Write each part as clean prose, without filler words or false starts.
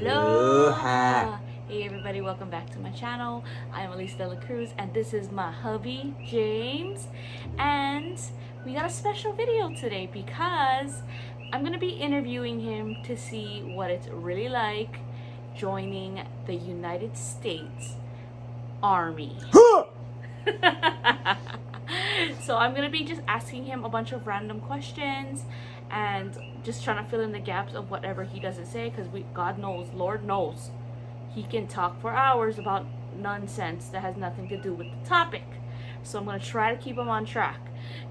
Aloha! Hey everybody, welcome back to my channel. I'm Elise Dela Cruz and this is my hubby, James. And we got a special video today because I'm going to be interviewing him to see what it's really like joining the United States Army. So I'm going to be just asking him a bunch of random questions and just trying to fill in the gaps of whatever he doesn't say, because God knows, Lord knows, he can talk for hours about nonsense that has nothing to do with the topic. So I'm going to try to keep him on track.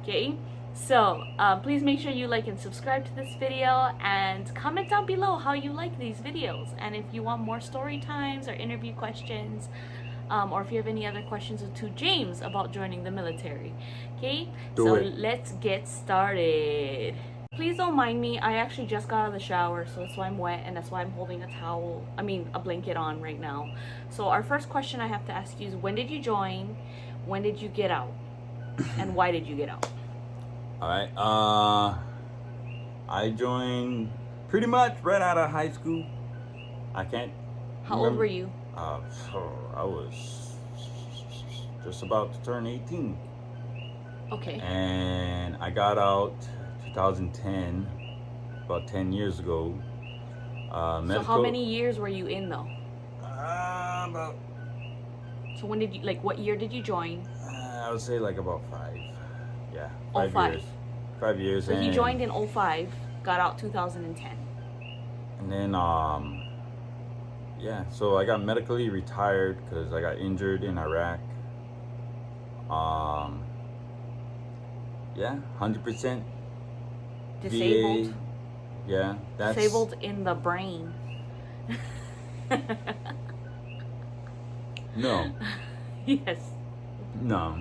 Okay, so please make sure you like and subscribe to this video and comment down below how you like these videos, and if you want more story times or interview questions, or if you have any other questions to James about joining the military. Okay, so let's get started. Please don't mind me, I actually just got out of the shower, so that's why I'm wet and that's why I'm holding a blanket on right now. So our first question I have to ask you is, when did you join, when did you get out, and why did you get out? Alright, I joined pretty much right out of high school. How old were you? I was just about to turn 18. Okay. And I got out 2010, about 10 years ago. So how many years were you in though? About. So when did you, what year did you join? I would say like about 5. Yeah, 5 years. 5 years. So he joined in 05, got out 2010. And then yeah, so I got medically retired because I got injured in Iraq. Yeah, 100% disabled. VA. Yeah, that's disabled in the brain. No. Yes. No.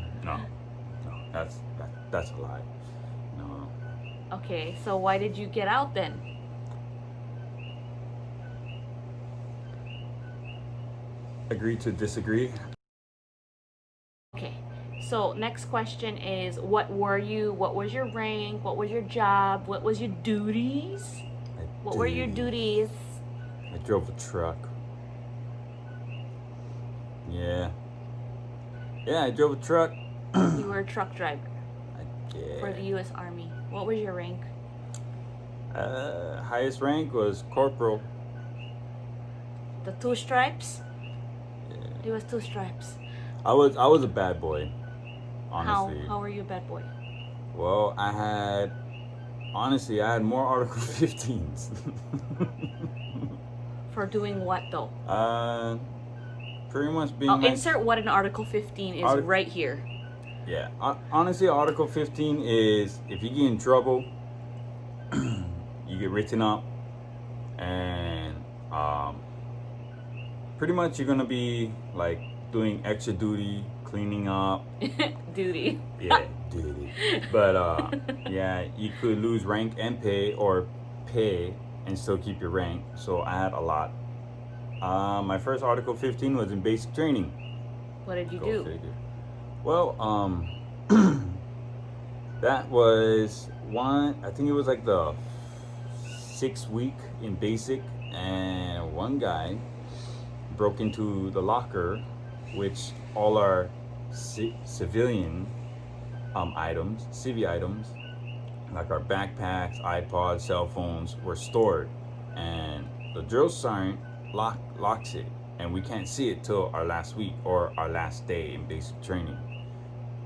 That's a lie. No. Okay, so why did you get out then? Agree to disagree. Okay, so next question is, what were you? What was your rank? What was your job? What was your duties? What were your duties? I drove a truck. Yeah, I drove a truck. You were a truck driver. Yeah. For the U.S. Army. What was your rank? Highest rank was corporal. The 2 stripes? Yeah. It was 2 stripes. I was a bad boy, honestly. How were you a bad boy? Well, I had more Article 15s. For doing what though? Pretty much being insert what an Article 15 is right here. Yeah, honestly, Article 15 is if you get in trouble, you get written up, and pretty much you're gonna be like doing extra duty, cleaning up. Duty. Yeah, duty. But yeah, you could lose rank and pay, or pay and still keep your rank. So I had a lot. My first Article 15 was in basic training. What did you do? Figure. Well, that was I think it was like the 6th week in basic, and one guy broke into the locker, which all our civilian items, civvy items, like our backpacks, iPods, cell phones, were stored, and the drill sergeant locks it, and we can't see it till our last week or our last day in basic training.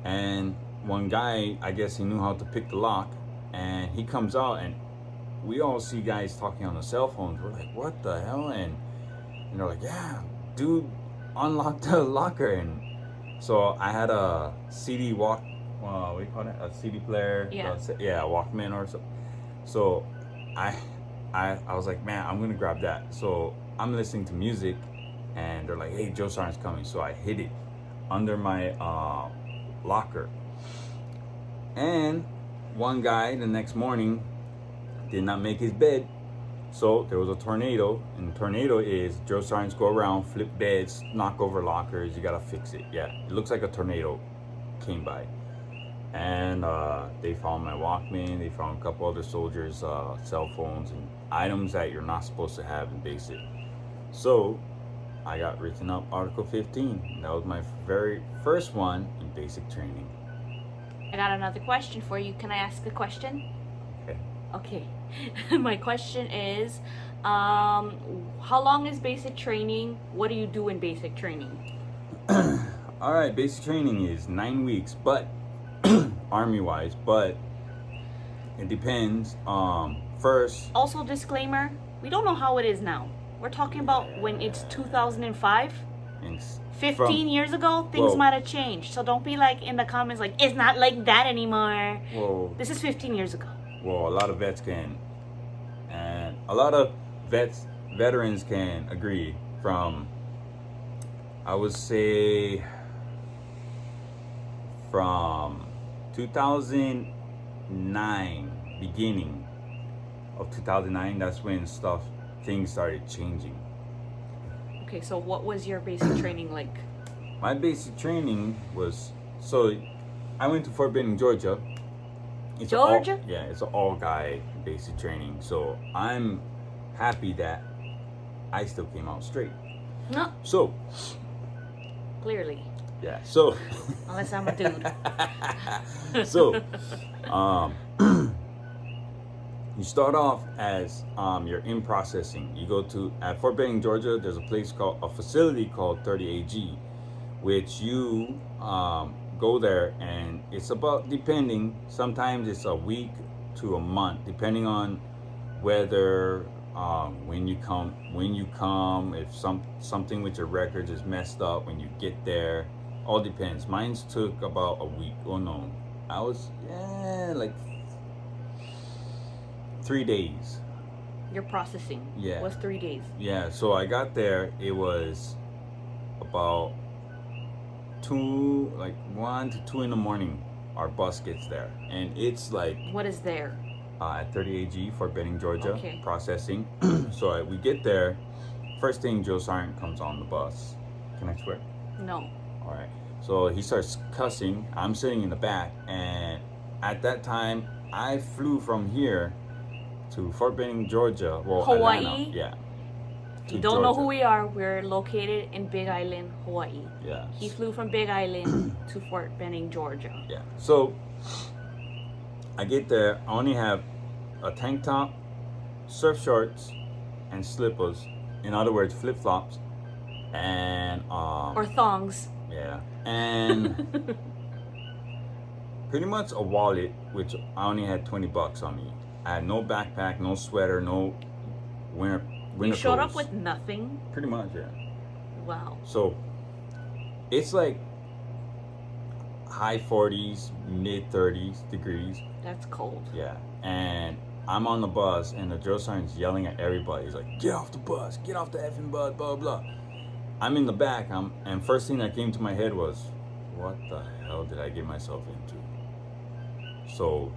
And one guy, I guess he knew how to pick the lock, and he comes out, and we all see guys talking on the cell phones. We're like, what the hell? And they're like, yeah, dude unlocked the locker. And so I had a CD what do you call it? A CD player? Yeah. Yeah, Walkman or something. So I was like, man, I'm gonna grab that. So I'm listening to music, and they're like, hey, Joe Sarn's coming. So I hid it under my locker. And one guy the next morning did not make his bed. So there was a tornado, and the tornado is drill sergeants go around, flip beds, knock over lockers. You gotta fix it. Yeah, it looks like a tornado came by. And they found my Walkman. They found a couple other soldiers' cell phones and items that you're not supposed to have in basic. So I got written up Article 15. That was my very first one in basic training. I got another question for you. Can I ask a question? Okay. Okay. My question is, how long is basic training? What do you do in basic training? All right, basic training is 9 weeks, but army wise, but it depends. First, Also, disclaimer, we don't know how it is now. We're talking about when it's 2005. it's 15 years ago, things well- might have changed. So don't be like in the comments like, it's not like that anymore. well, This is 15 years ago. well, a lot of vets can, and a lot of veterans can agree from, I would say, from 2009, beginning of 2009, that's when things started changing. Okay, so what was your basic training like? My basic training was, so I went to Fort Benning, Georgia. It's Georgia? It's an all-guy basic training. So I'm happy that I still came out straight. No, So, clearly. yeah, so. Unless I'm a dude. So, you start off as you're in processing. You go to, at Fort Benning, Georgia, there's a facility called 30AG, which you go there, and it's about, depending, sometimes it's a week to a month, depending on whether when you come, if something with your records is messed up when you get there. All depends. Mine's took about a week. Oh no, I was like 3 days. Your processing was 3 days. Yeah, so I got there, it was about 1 to 2 in the morning. Our bus gets there, and it's like, What is there? at 30AG, Fort Benning, Georgia, Okay. processing. So we get there, first thing, Joe Sergeant comes on the bus. Can I swear? No. All right. So he starts cussing. I'm sitting in the back, and at that time, I flew from here to Fort Benning, Georgia. Well, Hawaii? Atlanta. Yeah. If you To don't know Georgia. who we are, we're located in Big Island, Hawaii. Yeah. He flew from Big Island to Fort Benning, Georgia. Yeah. So I get there. I only have a tank top, surf shorts, and slippers. In other words, flip flops, and Or thongs. yeah, and pretty much a wallet, which I only had $20 on me. I had no backpack, no sweater, no winter You showed up clothes. with nothing? Pretty much, yeah. Wow. So it's like high 40s, mid 30s degrees. That's cold. Yeah, and I'm on the bus, and the drill sergeant's yelling at everybody. He's like, "Get off the bus! Get off the effing bus!" Blah blah. I'm in the back. And first thing that came to my head was, "What the hell did I get myself into?" So,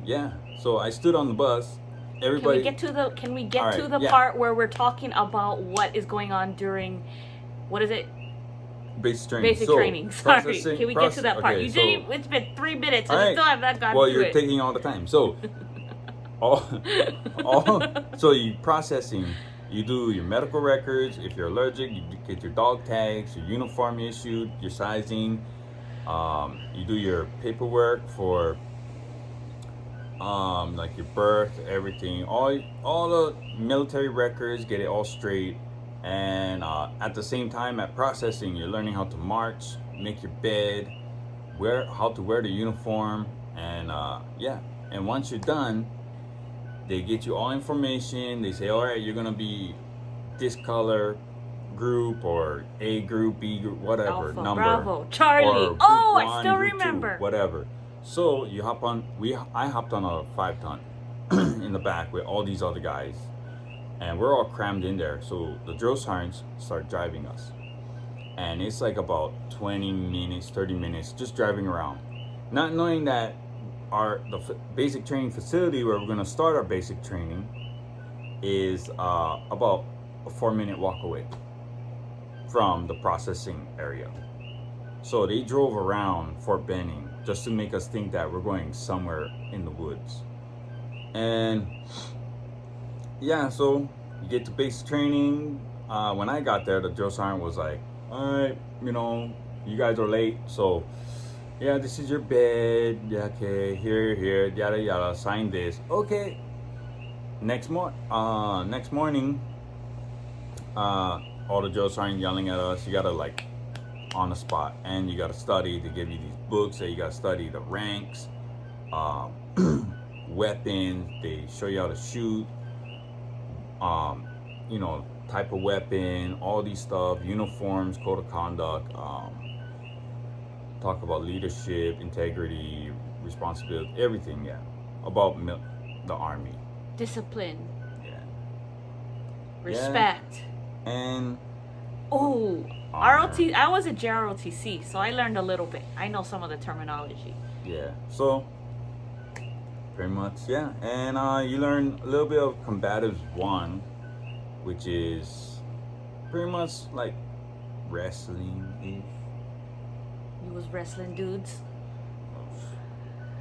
yeah. So I stood on the bus. Everybody. Can we get All to right, the yeah. part where we're talking about what is going on during, what is it? Basic training. Basic So, training. Sorry. processing- Can we get to that part? okay, You so- didn't. It's been 3 minutes, and All I right. still have not gotten Well, to you're it. taking all the time. So, so you processing. You do your medical records. If you're allergic, you get your dog tags, your uniform issued, your sizing. You do your paperwork for like your birth, everything, all the military records. Get it all straight. And at the same time, at processing, you're learning how to march, make your bed, how to wear the uniform, and yeah. And once you're done, they get you all information. They say, all right, you're gonna be this color group, or A group, B group, whatever Alpha, number. Bravo, Charlie. or group Oh, I one, still group two, remember. whatever. So you hop on. I hopped on a 5-ton in the back with all these other guys, and we're all crammed in there. So the drill sergeants start driving us, and it's like about 20 minutes, 30 minutes just driving around, not knowing that the basic training facility where we're going to start our basic training is about a 4-minute walk away from the processing area. So they drove around Fort Benning just to make us think that we're going somewhere in the woods. And yeah, so you get to basic training. When I got there, the drill sergeant was like, "All right, you guys are late, so yeah, this is your bed. Yeah, okay, here, yada yada. Sign this. Okay." Next morning, all the drill sergeant yelling at us. You gotta like on the spot, and you gotta study. They give you these books that you gotta study the ranks, um, weapons. They show you how to shoot. Type of weapon, all these stuff, uniforms, code of conduct. Talk about leadership, integrity, responsibility, everything. Yeah, about the army. Discipline. Yeah. Respect. Yeah. And oh, ROT. I was a JROTC, so I learned a little bit. I know some of the terminology. Yeah. So pretty much, yeah. And you learn a little bit of combatives 1, which is pretty much like wrestling. You was wrestling dudes.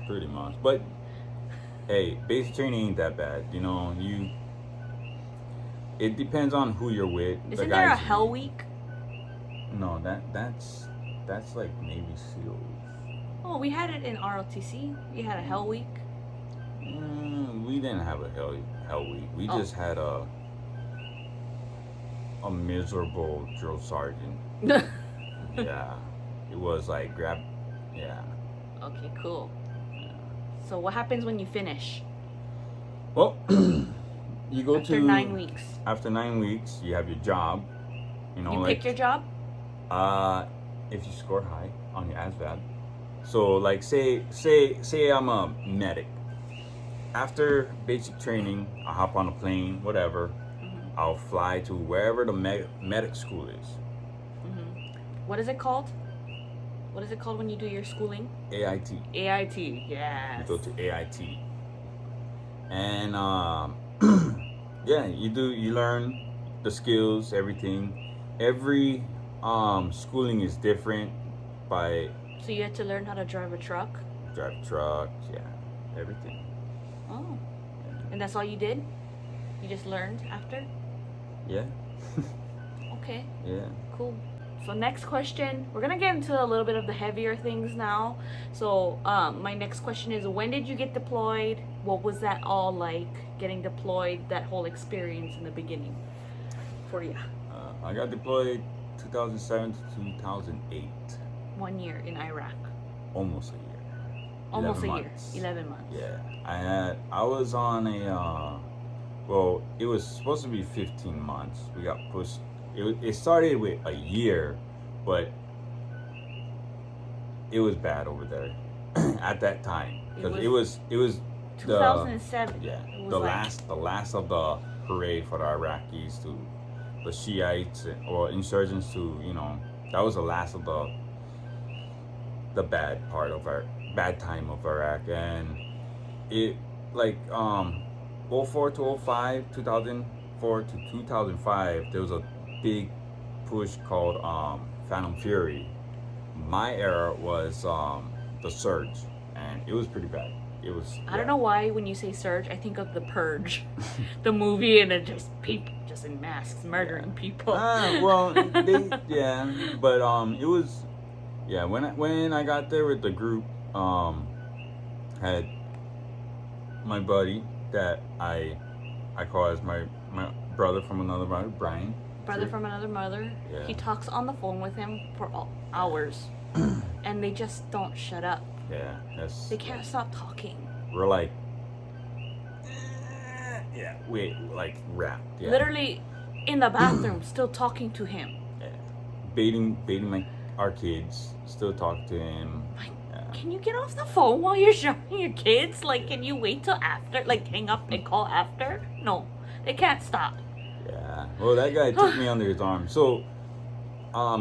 Pretty much, but hey, basic training ain't that bad. It depends on who you're with. Isn't there a Hell Week? No, that's like Navy SEALs. Oh, we had it in ROTC. We had a Hell Week. We didn't have a Hell Week. We just had a miserable drill sergeant. Yeah, it was like yeah. Okay, cool. Yeah. So what happens when you finish? Well, you go after 9 weeks. After 9 weeks, you have your job. You pick your job? If you score high on your ASVAB. So like say I'm a medic. After basic training, I hop on a plane, whatever. Mm-hmm. I'll fly to wherever the medic school is. Mm-hmm. What is it called? What is it called when you do your schooling? AIT. AIT, yes. You go to AIT. And yeah, you learn the skills, everything. Every schooling is different by. So you had to learn how to drive a truck? Drive trucks, yeah, everything. Oh. And that's all you did? You just learned after? Yeah. Okay. Yeah. Cool. So next question, we're gonna get into a little bit of the heavier things now. So my next question is, when did you get deployed? What was that all like, getting deployed, that whole experience in the beginning for you? I got deployed 2007 to 2008. 1 year in Iraq. Almost a year. Almost a year. 11 months. Yeah. I was on a, it was supposed to be 15 months. We got pushed. It started with a year, but it was bad over there at that time. Because it was 2007. The last of the parade for the Iraqis to the Shiites or insurgents to, that was the last of the bad time of Iraq. And it like 04 to 05, 2004 to 2005, there was a big push called Phantom Fury. My era was the Surge, and it was pretty bad. It was. I don't know why when you say Surge, I think of The Purge, the movie, and it just people just in masks murdering people. But it was. Yeah, when I got there with the group, had my buddy that I call as my brother from another mother, Brian. Brother from another mother. Yeah. He talks on the phone with him for hours, and they just don't shut up. Yeah, they can't stop talking. We're like, wait, like rap. Yeah. Literally, in the bathroom, still talking to him. Yeah, baiting our kids, still talk to him. Can you get off the phone while you're showing your kids? Like, can you wait till after? Like, hang up and call after? No, they can't stop. Yeah. Well, that guy took me under his arm. So,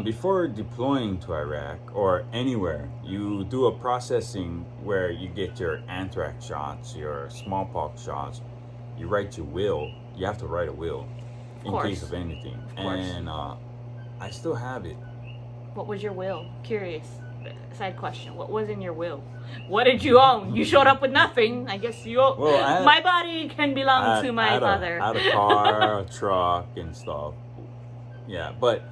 before deploying to Iraq or anywhere, you do a processing where you get your anthrax shots, your smallpox shots. You write your will. You have to write a will in case of anything. And I still have it. What was your will? Curious. side question. What was in your will? What did you own? You showed up with nothing. I guess you own. Well, my body can belong to my father. I had a car, a truck, and stuff. Yeah, but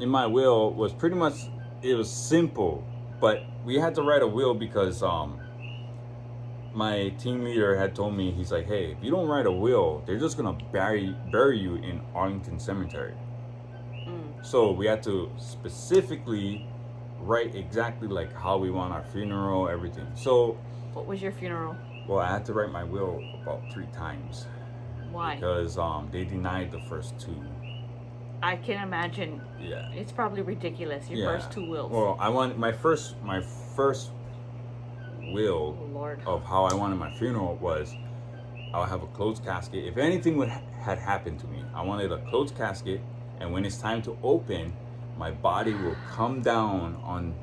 in my will was pretty much, it was simple, but we had to write a will because my team leader had told me, he's like, hey, if you don't write a will, they're just gonna bury you in Arlington Cemetery. So we had to specifically write exactly like how we want our funeral, everything. So what was your funeral? Well, I had to write my will about 3 times. Why? Because they denied the first 2. I can imagine. Yeah. It's probably ridiculous. Your first 2 wills. Well, I want my first will of how I wanted my funeral was I'll have a closed casket. If anything had happened to me, I wanted a closed casket, and when it's time to open, my body will come down on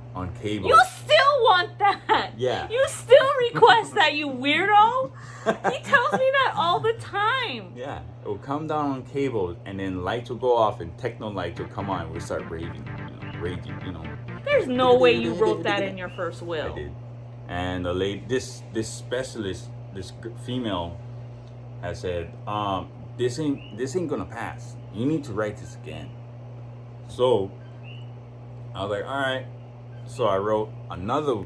cable. You still want that? Yeah. You still request that, you weirdo? He tells me that all the time. Yeah. It will come down on cable, and then lights will go off, and techno lights will come on, and we'll start raging. There's no way you wrote that in your first will. I did. And the lady, this specialist, this female, has said, this ain't gonna pass. You need to write this again. So I was like, all right. So I wrote another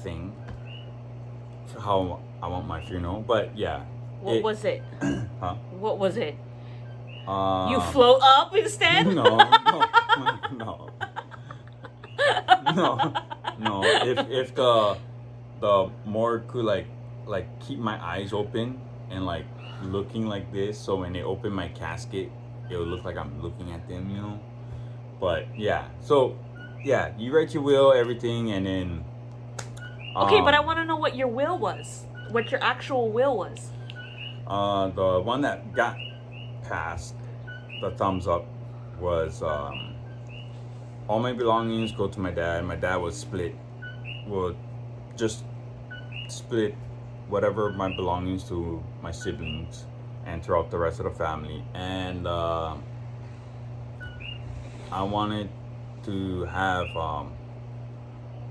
thing for how I want my funeral. But yeah. What was it? Huh? What was it? You float up instead? No. If the morgue could like keep my eyes open and like looking like this, so when they open my casket, it would look like I'm looking at them, But yeah, so yeah, you write your will, everything, and then. Okay, but I want to know what your will was. What your actual will was. The one that got passed, the thumbs up, was all my belongings go to my dad. My dad was just split whatever my belongings to my siblings and throughout the rest of the family. And I wanted to have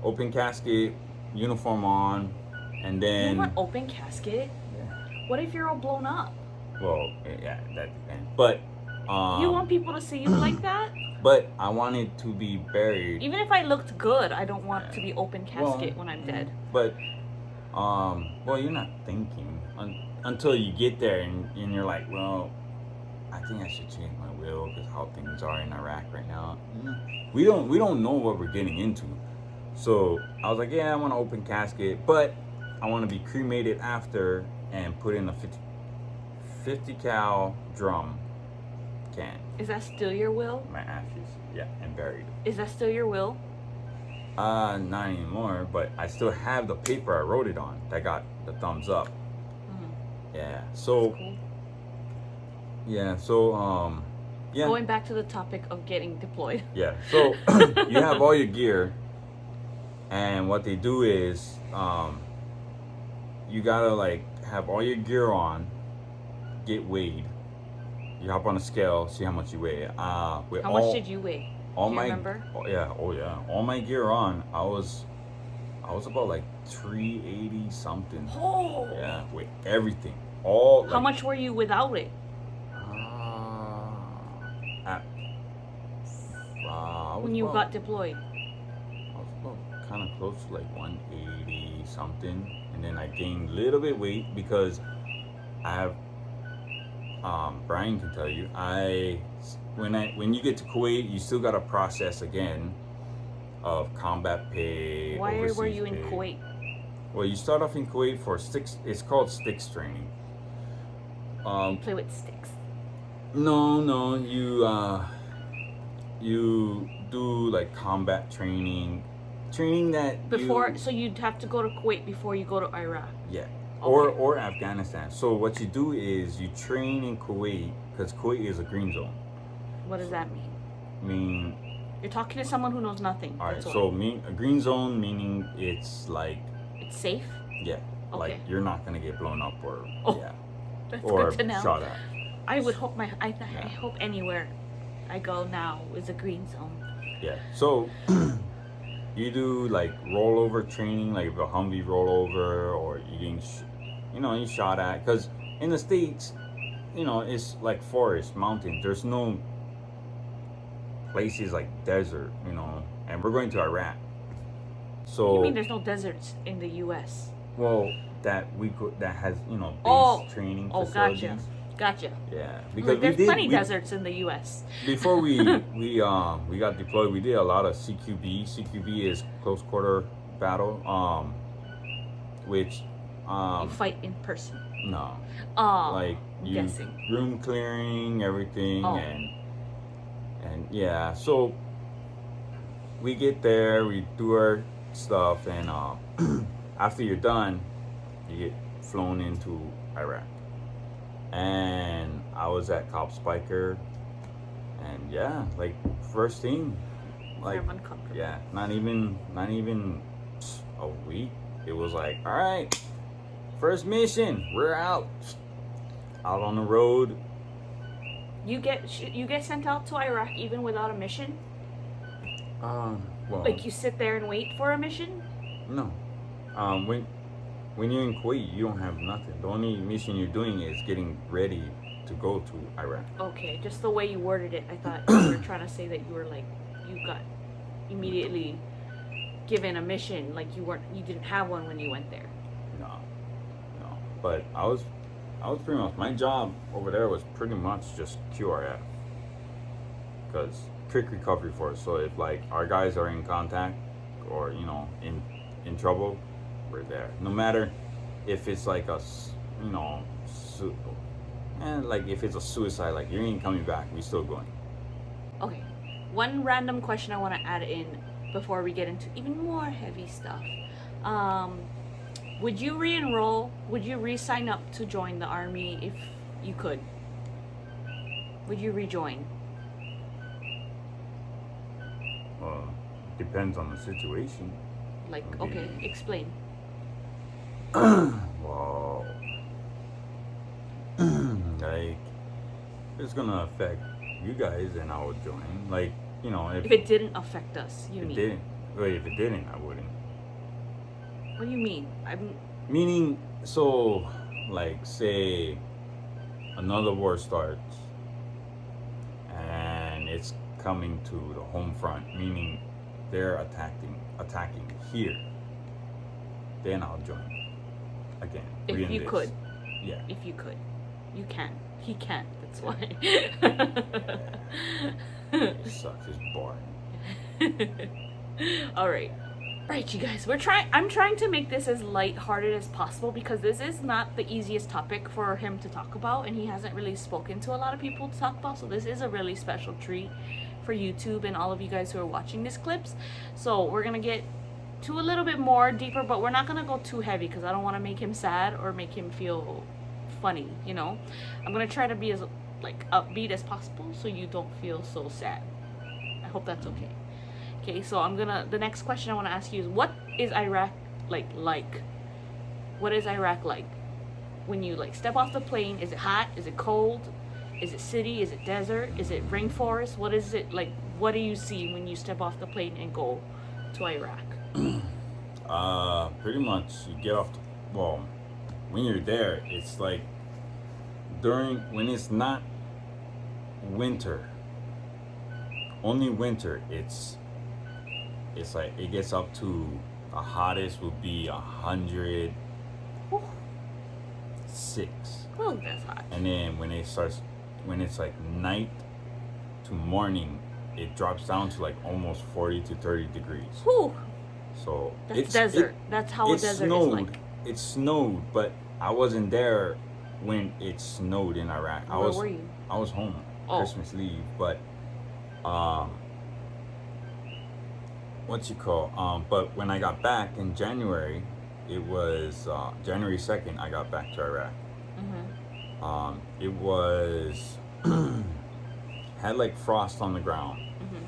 open casket, uniform on, and then. You want open casket? Yeah. What if you're all blown up? Well, yeah, that depends. But you want people to see you like that? But I wanted to be buried. Even if I looked good, I don't want to be open casket when I'm dead. But well, you're not thinking until you get there, and you're like, well, I think I should change my will because how things are in Iraq right now. We don't know what we're getting into. So I was like, yeah, I want an open casket, but I want to be cremated after and put in a 50 cal drum can. Is that still your will? My ashes, yeah, and buried. Is that still your will? Not anymore, but I still have the paper I wrote it on that got the thumbs up. Yeah, so. Cool. Yeah, so yeah. Going back to the topic of getting deployed. Yeah, so you have all your gear, and what they do is you gotta like have all your gear on, get weighed. You hop on a scale, see how much you weigh. How much did you weigh? All Do you my remember? Oh yeah, all my gear on. I was about like 380 something. Oh. Yeah, with everything. All. How much were you without it? When you got deployed? I was kind of close to like 180 something, and then I gained a little bit weight because I have. Brian can tell you. When you get to Kuwait, you still got to process again of combat pay. Why were you in pay. Kuwait? Well, you start off in Kuwait for sticks. It's called sticks training. You play with sticks. No, you do like combat training that before. So you'd have to go to Kuwait before you go to Iraq. Yeah. Okay. Or Afghanistan. So what you do is you train in Kuwait because Kuwait is a green zone. What does that mean? I mean, you're talking to someone who knows nothing. All right. So a green zone meaning it's like it's safe. Yeah. Okay. Like you're not gonna get blown up or yeah. That's or good to know. Shot at. I would hope I hope anywhere I go now is a green zone. Yeah. So you do like rollover training, like if a Humvee rollover or you getting, you shot at. Because in the States, it's like forest, mountains. There's no places like desert, and we're going to Iraq. So You mean there's no deserts in the U.S.? well, that has base Oh. training Oh, facilities. Gotcha. Yeah, Like, there's plenty deserts in the U.S. Before we got deployed, we did a lot of CQB. CQB is close quarter battle, which You fight in person. no, Oh, like you guessing. room clearing everything Oh. and yeah. So we get there, we do our stuff, and after you're done, you get flown into Iraq. And I was at Cop Spiker, and yeah, like first thing, like I'm uncomfortable. yeah, not even a week. It was like, all right, first mission, we're out on the road. You get sent out to Iraq even without a mission? Well, Like you sit there and wait for a mission? no, when you're in Kuwait, you don't have nothing. The only mission you're doing is getting ready to go to Iraq. Okay, just the way you worded it, I thought you were trying to say that you were like, you got immediately given a mission, like you didn't have one when you went there. No. But I was pretty much, my job over there was pretty much just QRF, because quick recovery force. So if like our guys are in contact or in trouble, we're there. No matter if it's like like if it's a suicide, like you ain't coming back, we still going. Okay, one random question I want to add in before we get into even more heavy stuff. Would you re-enroll? Would you re-sign up to join the army if you could? Would you rejoin? Depends on the situation. Like, okay, explain. Well, like it's gonna affect you guys, and I would join. Like, If it didn't affect us, you mean? If it didn't, I wouldn't. What do you mean? Meaning, so, like, say another war starts and it's coming to the home front, meaning they're attacking here, then I'll join again. If you could. Yeah. If you could. You can. He can't. That's why. It sucks. It's boring. All right. Right, you guys. I'm trying to make this as lighthearted as possible because this is not the easiest topic for him to talk about, and he hasn't really spoken to a lot of people to talk about. So this is a really special treat for YouTube and all of you guys who are watching these clips. So we're gonna get to a little bit more deeper, but we're not gonna go too heavy because I don't want to make him sad or make him feel funny. I'm gonna try to be as like upbeat as possible so you don't feel so sad. I hope that's okay. Okay, so the next question I want to ask you is, what is Iraq like? What is Iraq like? When you step off the plane, is it hot? Is it cold? Is it city? Is it desert? Is it rainforest? What is it like? What do you see when you step off the plane and go to Iraq? Pretty much you get off, when you're there, it's like when it's not winter, only winter, it's like it gets up to the hottest would be 106. Oh, that's hot. And then when it's like night to morning, it drops down to like almost 40 to 30 degrees. Whew. So that's desert. That's how a desert snowed. is like. It snowed, but I wasn't there when it snowed in Iraq. Where were you? I was home Christmas leave, but but when I got back in January, it was January 2nd, I got back to Iraq. Mm-hmm. It was had like frost on the ground. Mm-hmm.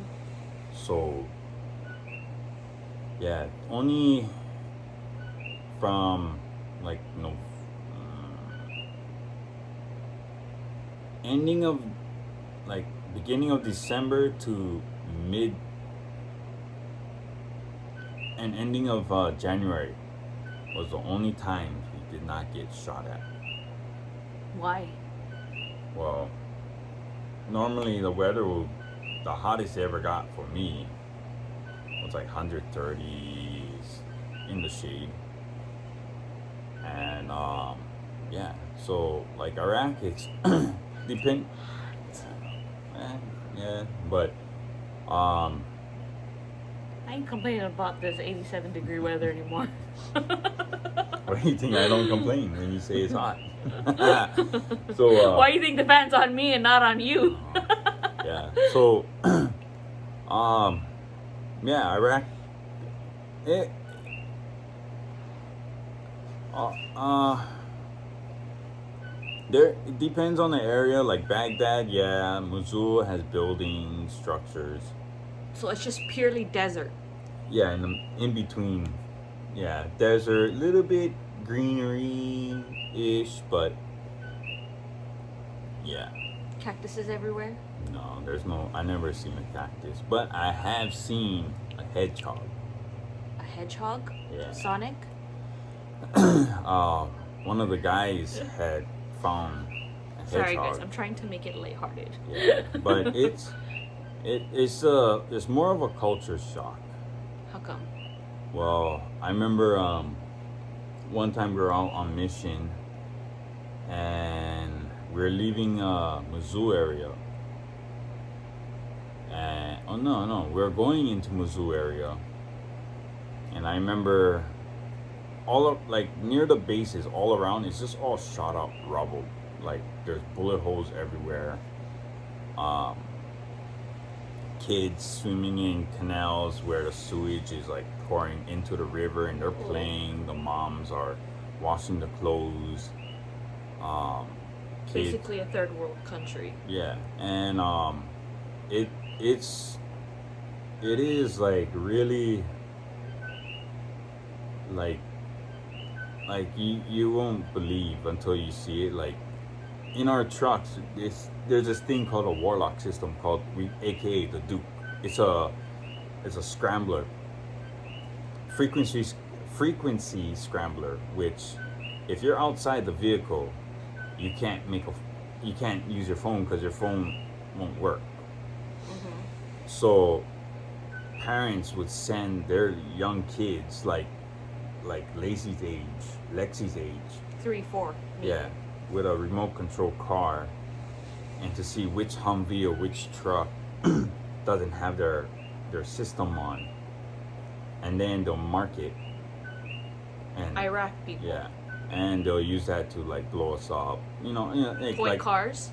So yeah, only from like ending of beginning of December to and ending of January was the only time we did not get shot at. Why? Well, normally the weather the hottest it ever got for me was like 130s in the shade. And yeah, so like Iraq, it's depend. Yeah, but I ain't complaining about this 87-degree weather anymore. what do you think? I don't complain when you say it's hot. So why do you think the fan's on me and not on you? yeah. So yeah, Iraq. It there it depends on the area. Like Baghdad, yeah, Mosul has buildings, structures. So it's just purely desert. Yeah, in between, yeah, desert, little bit greenery ish, but yeah. Cactuses everywhere. No, there's no. I never seen a cactus, but I have seen a hedgehog. A hedgehog? Yeah. Sonic? One of the guys had found a hedgehog. Sorry guys, I'm trying to make it lighthearted. Yeah, but it's more of a culture shock. How come? Well, I remember one time we were out on mission, and we were leaving Mosul area. And we were going into Mosul area, and I remember all of like near the bases all around it's just all shot up rubble. Like there's bullet holes everywhere. Kids swimming in canals where the sewage is like pouring into the river, and they're playing. The moms are washing the clothes. Kids, Basically a third world country. yeah, and it is like really like you won't believe until you see it. Like in our trucks, there's this thing called a warlock system called aka the Duke. It's a scrambler, frequency scrambler, which if you're outside the vehicle, you can't use your phone because your phone won't work. Mm-hmm. So parents would send their young kids like Lacey's age, Lexi's age. 3, 4. Yeah, with a remote control car, and to see which Humvee or which truck doesn't have their system on, and then they'll mark it. And Iraq people. yeah, and they'll use that to like blow us up. Toy cars.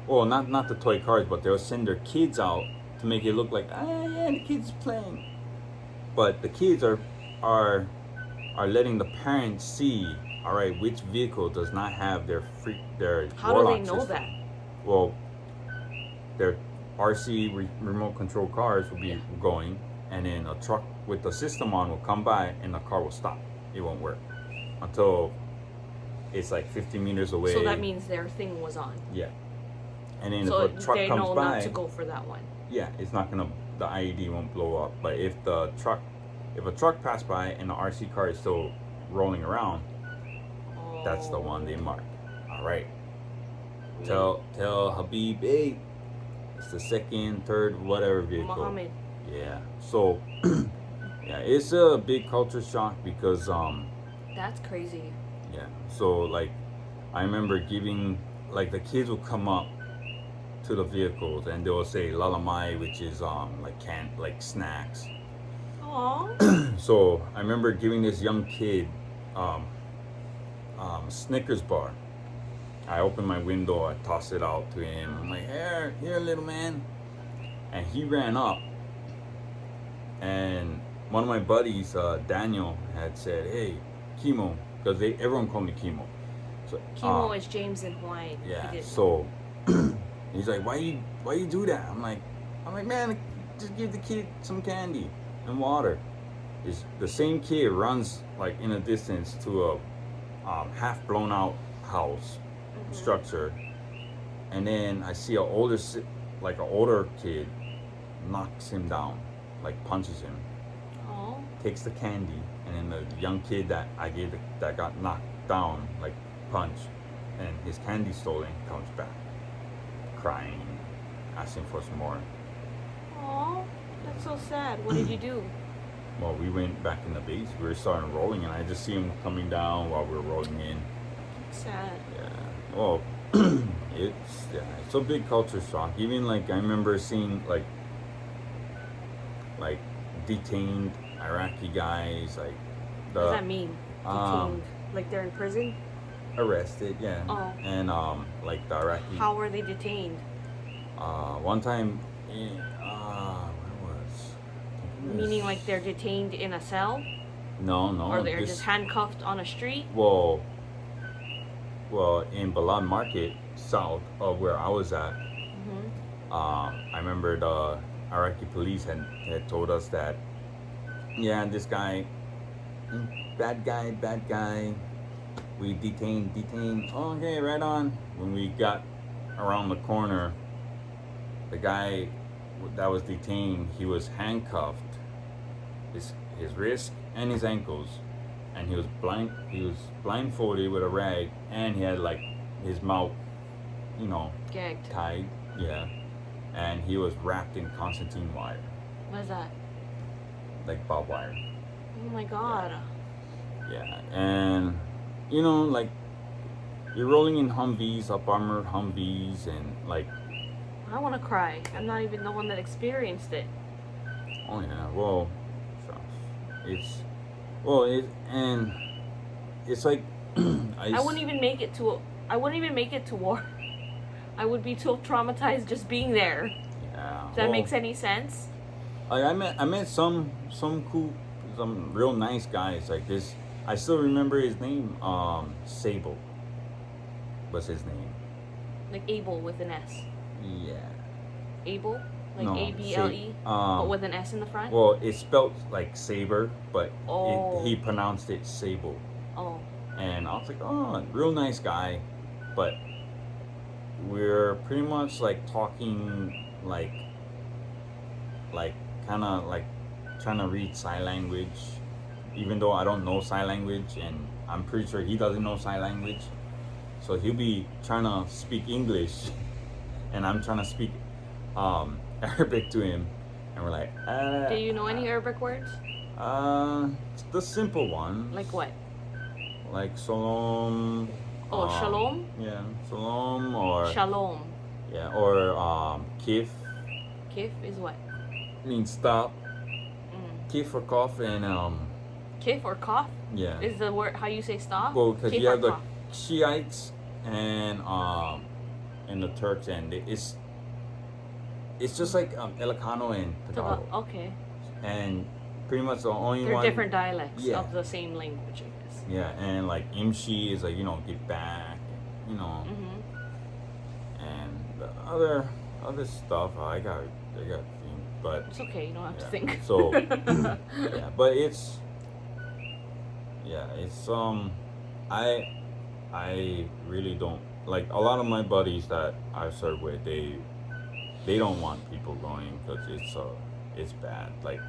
Well, not the toy cars, but they'll send their kids out to make it look like yeah, the kids playing, but the kids are letting the parents see, all right, which vehicle does not have their How do they know system. that? Well, their RC remote control cars will be going, and then a truck with the system on will come by, and the car will stop. It won't work until it's like 50 meters away. So that means their thing was on. Yeah. And then So if a truck they comes know by, not to go for that one. yeah, it's not gonna, the IED won't blow up. But if a truck passed by and the RC car is still rolling around, that's the one they mark. All right. Tell Habib, hey, it's the second, third, whatever vehicle. Mohammed. Yeah. So, yeah, it's a big culture shock because That's crazy. yeah. So like, I remember giving like the kids will come up to the vehicles and they will say lalamai, which is like snacks. Aww. So I remember giving this young kid Snickers bar. I opened my window, I tossed it out to him. I'm like, here, little man. And he ran up. And one of my buddies, Daniel, had said, hey, Chemo, because everyone called me Chemo. So Chemo is James in Hawaiian. yeah. So he's like, why you do that? I'm like, man, just give the kid some candy and water. The same kid runs like in a distance to a half blown out house structure, and then I see an older kid knocks him down, like punches him, Aww. takes the candy, and then the young kid that I gave that got knocked down, like punched, and his candy stolen, comes back, crying, asking for some more. Aw, that's so sad. What did you do? Well, we went back in the base. We were starting rolling, and I just see him coming down while we were rolling in. Sad. Yeah. Well, it's a big culture shock. Even like I remember seeing like detained Iraqi guys, like What does that mean? Detained? Like they're in prison? arrested, yeah. Oh. And like the Iraqi. How were they detained? One time, where was? Meaning like they're detained in a cell? No. Or they're just handcuffed on a street? Well, in Balad Market, south of where I was at, I remember the Iraqi police had told us that, yeah, this guy, bad guy, we detained. Okay, right on. When we got around the corner, the guy that was detained, he was handcuffed, his wrist and his ankles, and he was blindfolded with a rag, and he had like his mouth, Gagged. tied, yeah, and he was wrapped in concertina wire, What is that? like barbed wire. Oh my god. Yeah, and like you're rolling in Humvees, up armored Humvees, and like, I want to cry. I'm not even the one that experienced it. oh yeah, well, it's like I wouldn't even make it to war. I would be too traumatized just being there. Yeah. If that makes any sense. I met some real nice guys like this. I still remember his name. Sable was his name. Like Abel with an S. Yeah. Abel? Like No, ABLE? But with an S in the front? Well, it's spelled like saber, but Oh. he pronounced it Sable. Oh. And I was like, oh, real nice guy, but we're pretty much like talking like kind of like trying to read sign language, even though I don't know sign language, and I'm pretty sure he doesn't know sign language. So he'll be trying to speak English, and I'm trying to speak Arabic to him, and we're like, Do you know any Arabic words? the simple ones. Like what? Like shalom. Oh, shalom? Yeah, shalom or Shalom. yeah, or kif Kif is what? means stop. Kif for cough, and Kif or cough? yeah. Is the word how you say stop? Well, because Kif you or have the cough? Shiites and the Turks, and it's just like Ilocano and Tagalog, Okay. and pretty much the only They're one. different dialects Yeah. of the same language, I guess. Yeah, and like Imshi is like get back, Mm-hmm. and the other stuff I got think, but It's okay, you don't have to yeah. think. So yeah, but it's I really don't like a lot of my buddies that I serve with. They don't want people going because it's bad. Like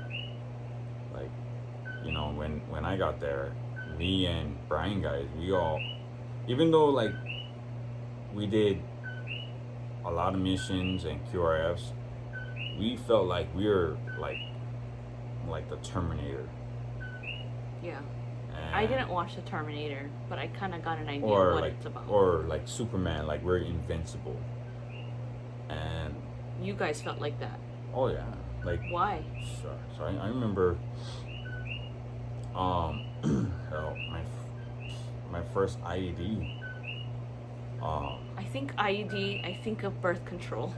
when I got there, me and Brian guys, we all, even though like we did a lot of missions and QRFs, we felt like we were like the Terminator. Yeah. And I didn't watch The Terminator, but I kind of got an idea or what like it's about. or like Superman, like we're invincible. And You guys felt like that. oh yeah, like Why? so I remember hell, my first IED. I think IUD, I think of birth control.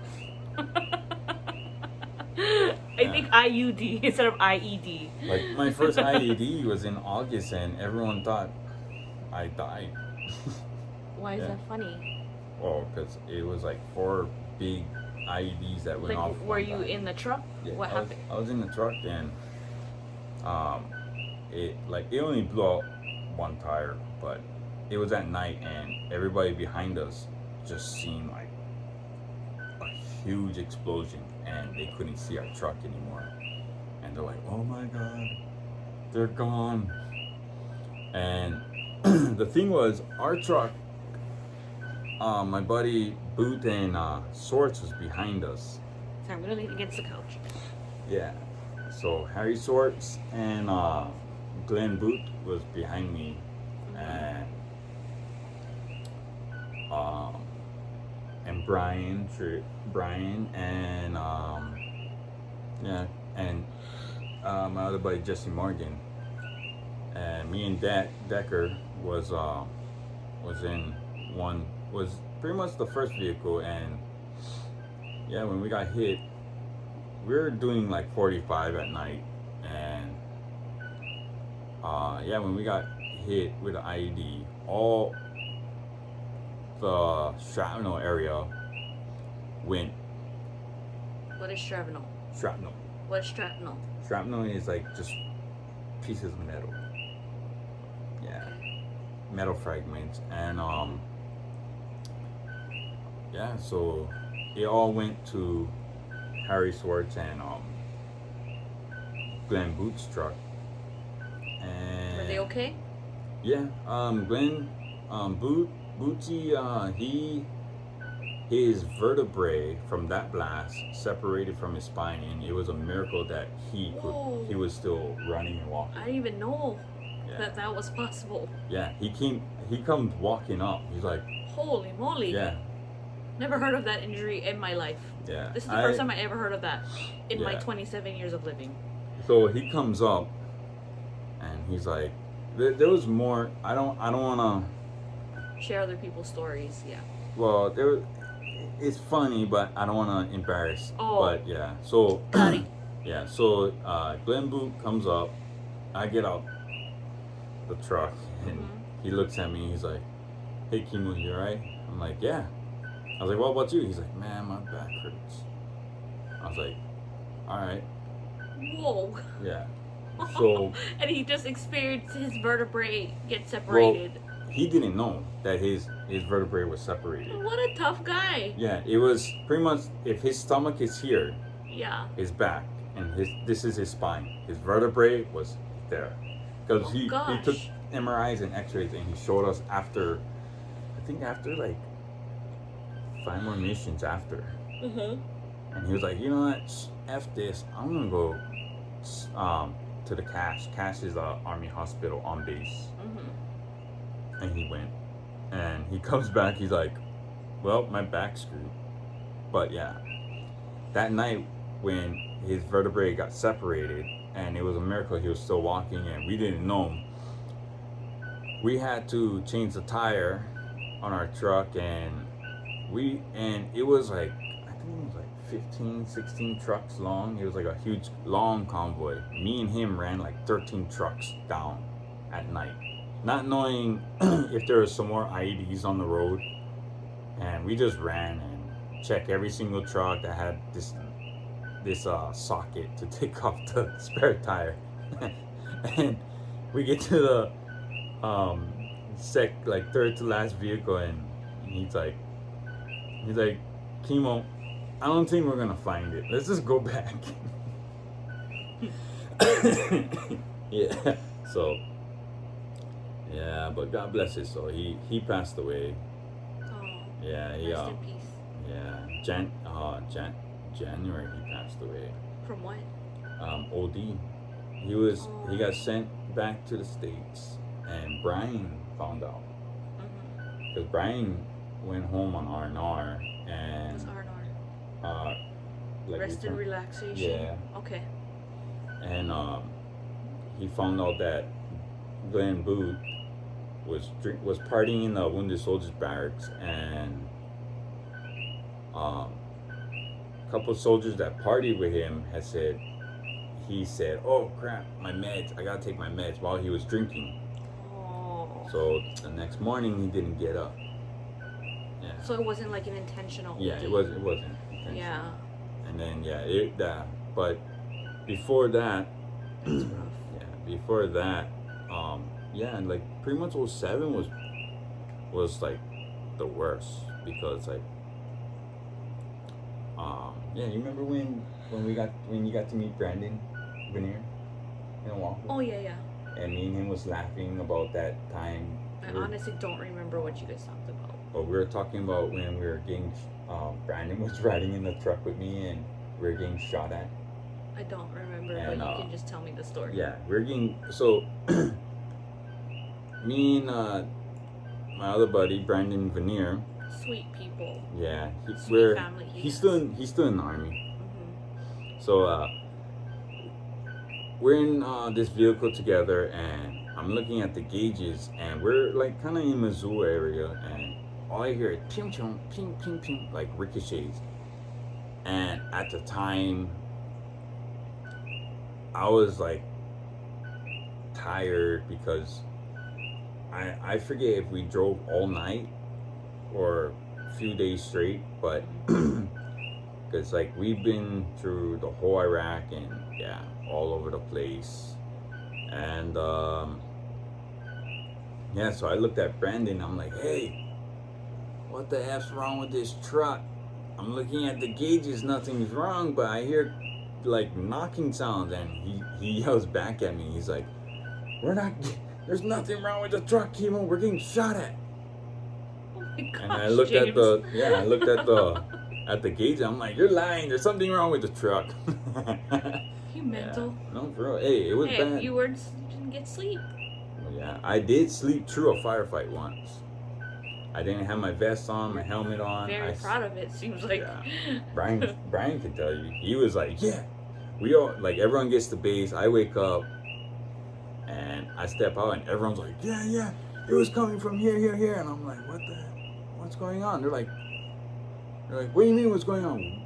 I think IUD instead of IED. Like my first IED was in August, and everyone thought I died. Why is Yeah. that funny? Oh, because it was like 4 big IEDs that went off. Like, were one you time. in the truck? Yeah, What I was, happened? I was in the truck, and it only blew out one tire, but it was at night, and everybody behind us just seen like a huge explosion, and they couldn't see our truck anymore, and they're like, "Oh my god, they're gone. And the thing was, our truck, my buddy Boot and Swords was behind us. So I'm gonna lean against the couch. Yeah. So Harry Swords and Glenn Boot was behind me, and Brian and yeah, and my other buddy Jesse Morgan, and me and Decker was pretty much the first vehicle. And yeah, when we got hit, we were doing like 45 at night, and yeah, when we got hit with the IED, all the shrapnel area went. What is shrapnel? Shrapnel. What is shrapnel? Shrapnel is like just pieces of metal. Yeah, metal fragments, and yeah, so it all went to Harry Swartz and Glenn Boot's truck. And were they okay? yeah, Glenn Bootsy, his vertebrae from that blast separated from his spine, and it was a miracle that he was still running and walking. I didn't even know Yeah. that was possible. Yeah, he comes walking up. He's like, Holy moly! yeah, Never heard of that injury in my life. yeah. This is the first time I ever heard of that in my Yeah. 27 years of living. So he comes up, and he's like, there was more. I don't wanna. Share other people's stories. Yeah. Well, it's funny, but I don't wanna embarrass. Oh. But yeah, so Got it. yeah, so Glenn Boot comes up. I get out the truck, and he looks at me. He's like, "Hey, Kimo, you alright?" I'm like, "Yeah." I was like, "What about you?" He's like, "Man, my back hurts." I was like, "Alright." Whoa. Yeah. So and he just experienced his vertebrae get separated. he didn't know that his vertebrae was separated. What a tough guy. Yeah, it was pretty much, if his stomach is here, Yeah. his back, and this is his spine. His vertebrae was there, because he took MRIs and X-rays, and he showed us after, I think after like 5 more missions after, and he was like, "You know what? F this. I'm gonna go to the Cache. Cache is a Army hospital on base." And he went, and he comes back. He's like, "Well, my back's screwed." But yeah, that night when his vertebrae got separated, and it was a miracle he was still walking, and we didn't know, we had to change the tire on our truck, and it was like, I think it was like 15, 16 trucks long. It was like a huge, long convoy. Me and him ran like 13 trucks down at night, not knowing if there was some more IEDs on the road. And we just ran and checked every single truck that had this socket to take off the spare tire. And we get to the third to last vehicle, and he's like, "Kimo, I don't think we're gonna find it. Let's just go back." Yeah. So yeah, but God bless his soul. He passed away. Oh. Yeah. He Rest in peace. yeah. January he passed away. From what? OD. He got sent back to the States, and Brian found out, because Brian went home on R&R, and What's R&R? like Rest and relaxation. Yeah. Okay. And he found out that Glenn Boot was partying in the wounded soldiers barracks, and a couple of soldiers that partied with him he said, "Oh crap, my meds, I gotta take my meds," while he was drinking. Oh. So the next morning he didn't get up. Yeah. So it wasn't like an intentional. Yeah, OD. it wasn't intentional. Yeah. And then but before that, That's rough. before that, and like pretty much 07 was like the worst, because like you remember when you got to meet Brandon Veneer? in Oahu. Oh yeah, yeah. And me and him was laughing about that time. I honestly don't remember what you guys talked about. But we were talking about when we were getting, Brandon was riding in the truck with me and we were getting shot at. I don't remember, And, but you can just tell me the story. Yeah, we were getting, so me and my other buddy, Brandon Veneer. Sweet people. Yeah, Sweet family. He's still in the army. Mm-hmm. So we're in this vehicle together, and I'm looking at the gauges, and we're like kind of in Missoula area, and all I hear is ping ping ping ping ping, like ricochets. And at the time, I was like tired because I forget if we drove all night or a few days straight, but because like we've been through the whole Iraq and yeah, all over the place. And yeah, so I looked at Brandon, I'm like, hey, what the F's wrong with this truck? I'm looking at the gauges, nothing's wrong, but I hear like knocking sounds, and he yells back at me. He's like, there's nothing wrong with the truck, Kimo, we're getting shot at. Oh my gosh, And I looked James. at the gauge. I'm like, you're lying. There's something wrong with the truck. You mental. Yeah. No, bro. Hey, it was bad. You didn't get sleep. Yeah, I did sleep through a firefight once. I didn't have my vest on, my helmet on. Very proud of it. Seems like. Yeah. Brian can tell you. He was like, yeah, we all like everyone gets to base. I wake up and I step out, and everyone's like, yeah, it was coming from here, and I'm like, what's going on? They're like, what do you mean what's going on?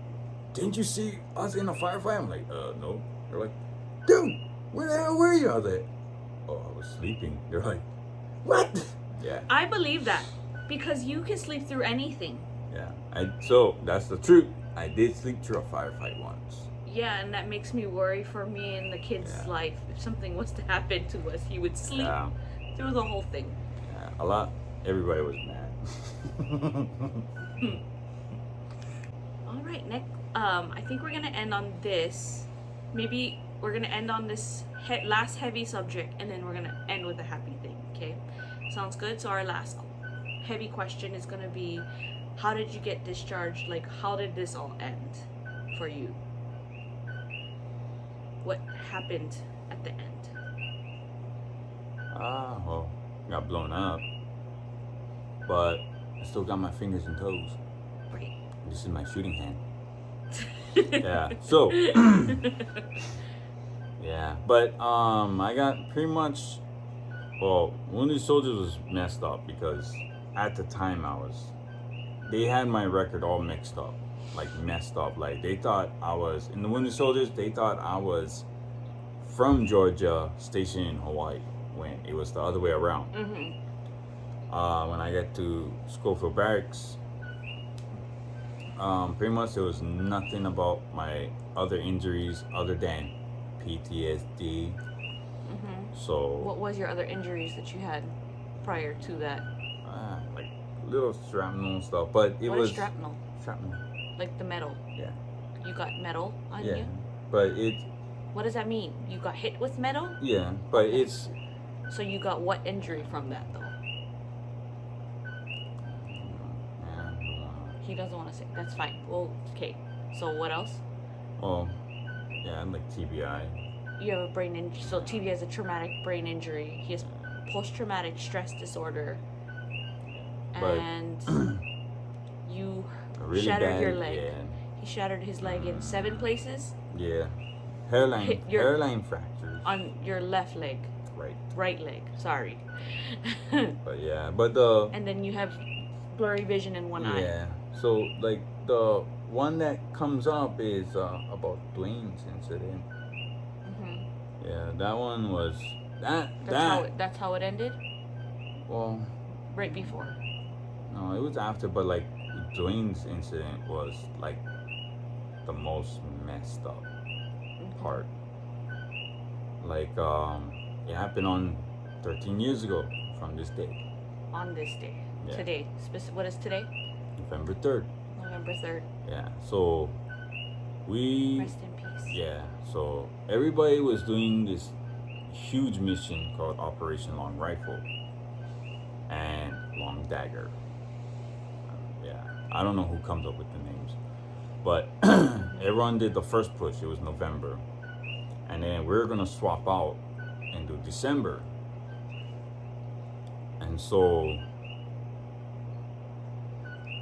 Didn't you see us in a firefight? I'm like, no. They're like, dude, where the hell were you? I was like, oh, I was sleeping. They're like, what? Yeah. I believe that because you can sleep through anything. Yeah. So that's the truth. I did sleep through a firefight once. Yeah, and that makes me worry for me and the kid's life. If something was to happen to us, he would sleep through the whole thing. Yeah, everybody was mad. All right, Nick. I think we're gonna end on this. Maybe we're gonna end on this last heavy subject, and then we're gonna end with a happy thing. Okay, sounds good. So our last heavy question is gonna be, how did you get discharged? Like, how did this all end for you? What happened at the end? Well, got blown up, but I still got my fingers and toes. Right. This is my shooting hand. Yeah. So. Yeah, but I got pretty much. Well, Wounded Soldiers was messed up because at the time they had my record all mixed up, like messed up. Like they thought I was in the Wounded Soldiers. They thought I was from Georgia, stationed in Hawaii, when it was the other way around. Mm-hmm. When I got to Schofield Barracks, pretty much there was nothing about my other injuries other than PTSD. Mm-hmm. So what was your other injuries that you had prior to that? Like little shrapnel and stuff, but it what was is shrapnel? Shrapnel. Like the metal. Yeah. You got metal on you? But it. What does that mean? You got hit with metal? Yeah, but it's. So you got what injury from that though? He doesn't want to say. That's fine. Well, okay. So what else? Well, yeah, like TBI. You have a brain injury. So TBI is a traumatic brain injury. He has post-traumatic stress disorder. But and you really shattered bad, your leg. Yeah. He shattered his leg in 7 places. Yeah. Hairline fractures. On your left leg. Right leg. Sorry. But yeah, but and then you have blurry vision in one eye. Yeah. So like the one that comes up is about Dwayne's incident. Mm-hmm. Yeah, that one was That's how it ended. Well. Right before. No, it was after, but like Dwayne's incident was like the most messed up part. Like it happened on 13 years ago from this day. On this day. Yeah. Today. What is today? November 3rd. November 3rd. Yeah. So we. Rest in peace. Yeah. So everybody was doing this huge mission called Operation Long Rifle and Long Dagger. Yeah, I don't know who comes up with the names, but everyone did the first push. It was November, and then we were gonna swap out and do December. And so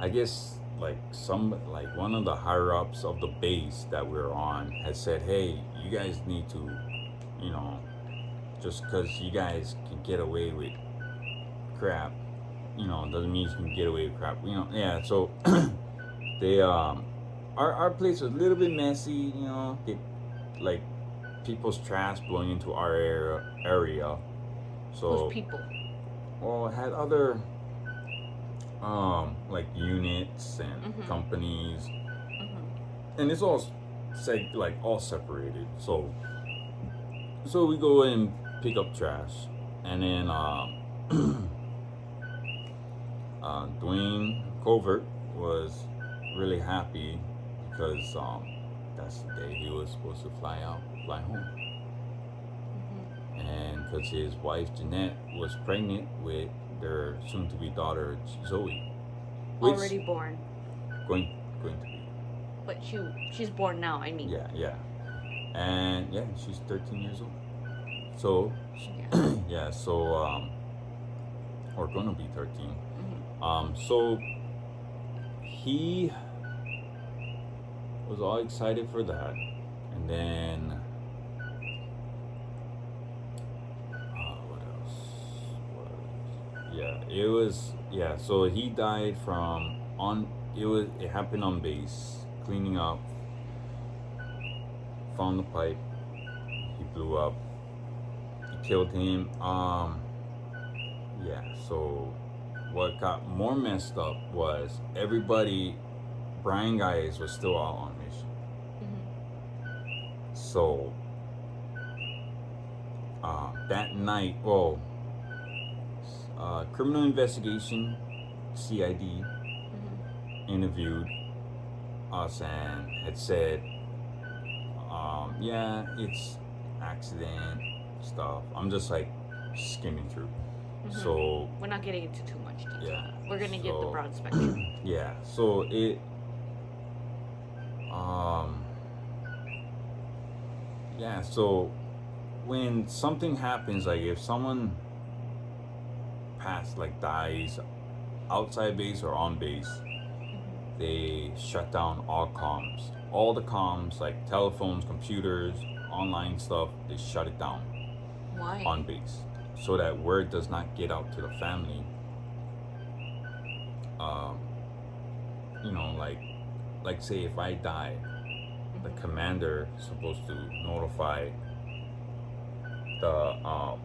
I guess like one of the higher ups of the base that we were on had said, "Hey, you guys need to, you know, just because you guys can get away with crap, doesn't mean you can get away with crap." Yeah. So they our place was a little bit messy. Get like people's trash blowing into our area. So Who's people? well, it had other like units and companies, and it's all all separated. So we go and pick up trash, and then Dwayne Covert was really happy because that's the day he was supposed to fly home, and because his wife Jeanette was pregnant with their soon-to-be daughter Zoe, which Already born. going to be. But she's born now. I mean. Yeah, and yeah, she's 13 years old. So Yeah. or gonna be 13. So he was all excited for that, and then what else? It was So he died it happened on base, cleaning up, found the pipe, he blew up, he killed him. So what got more messed up was Brian guys was still out on mission. So that night, criminal investigation, CID, interviewed us and had said, it's accident stuff. I'm just like skimming through. So we're not getting into too much detail. Yeah. We're gonna get the broad spectrum. Yeah. So it so when something happens, like if someone dies outside base or on base, they shut down all the comms, like telephones, computers, online stuff. They shut it down. Why? On base, so that word does not get out to the family. Like say if I die, the commander is supposed to notify the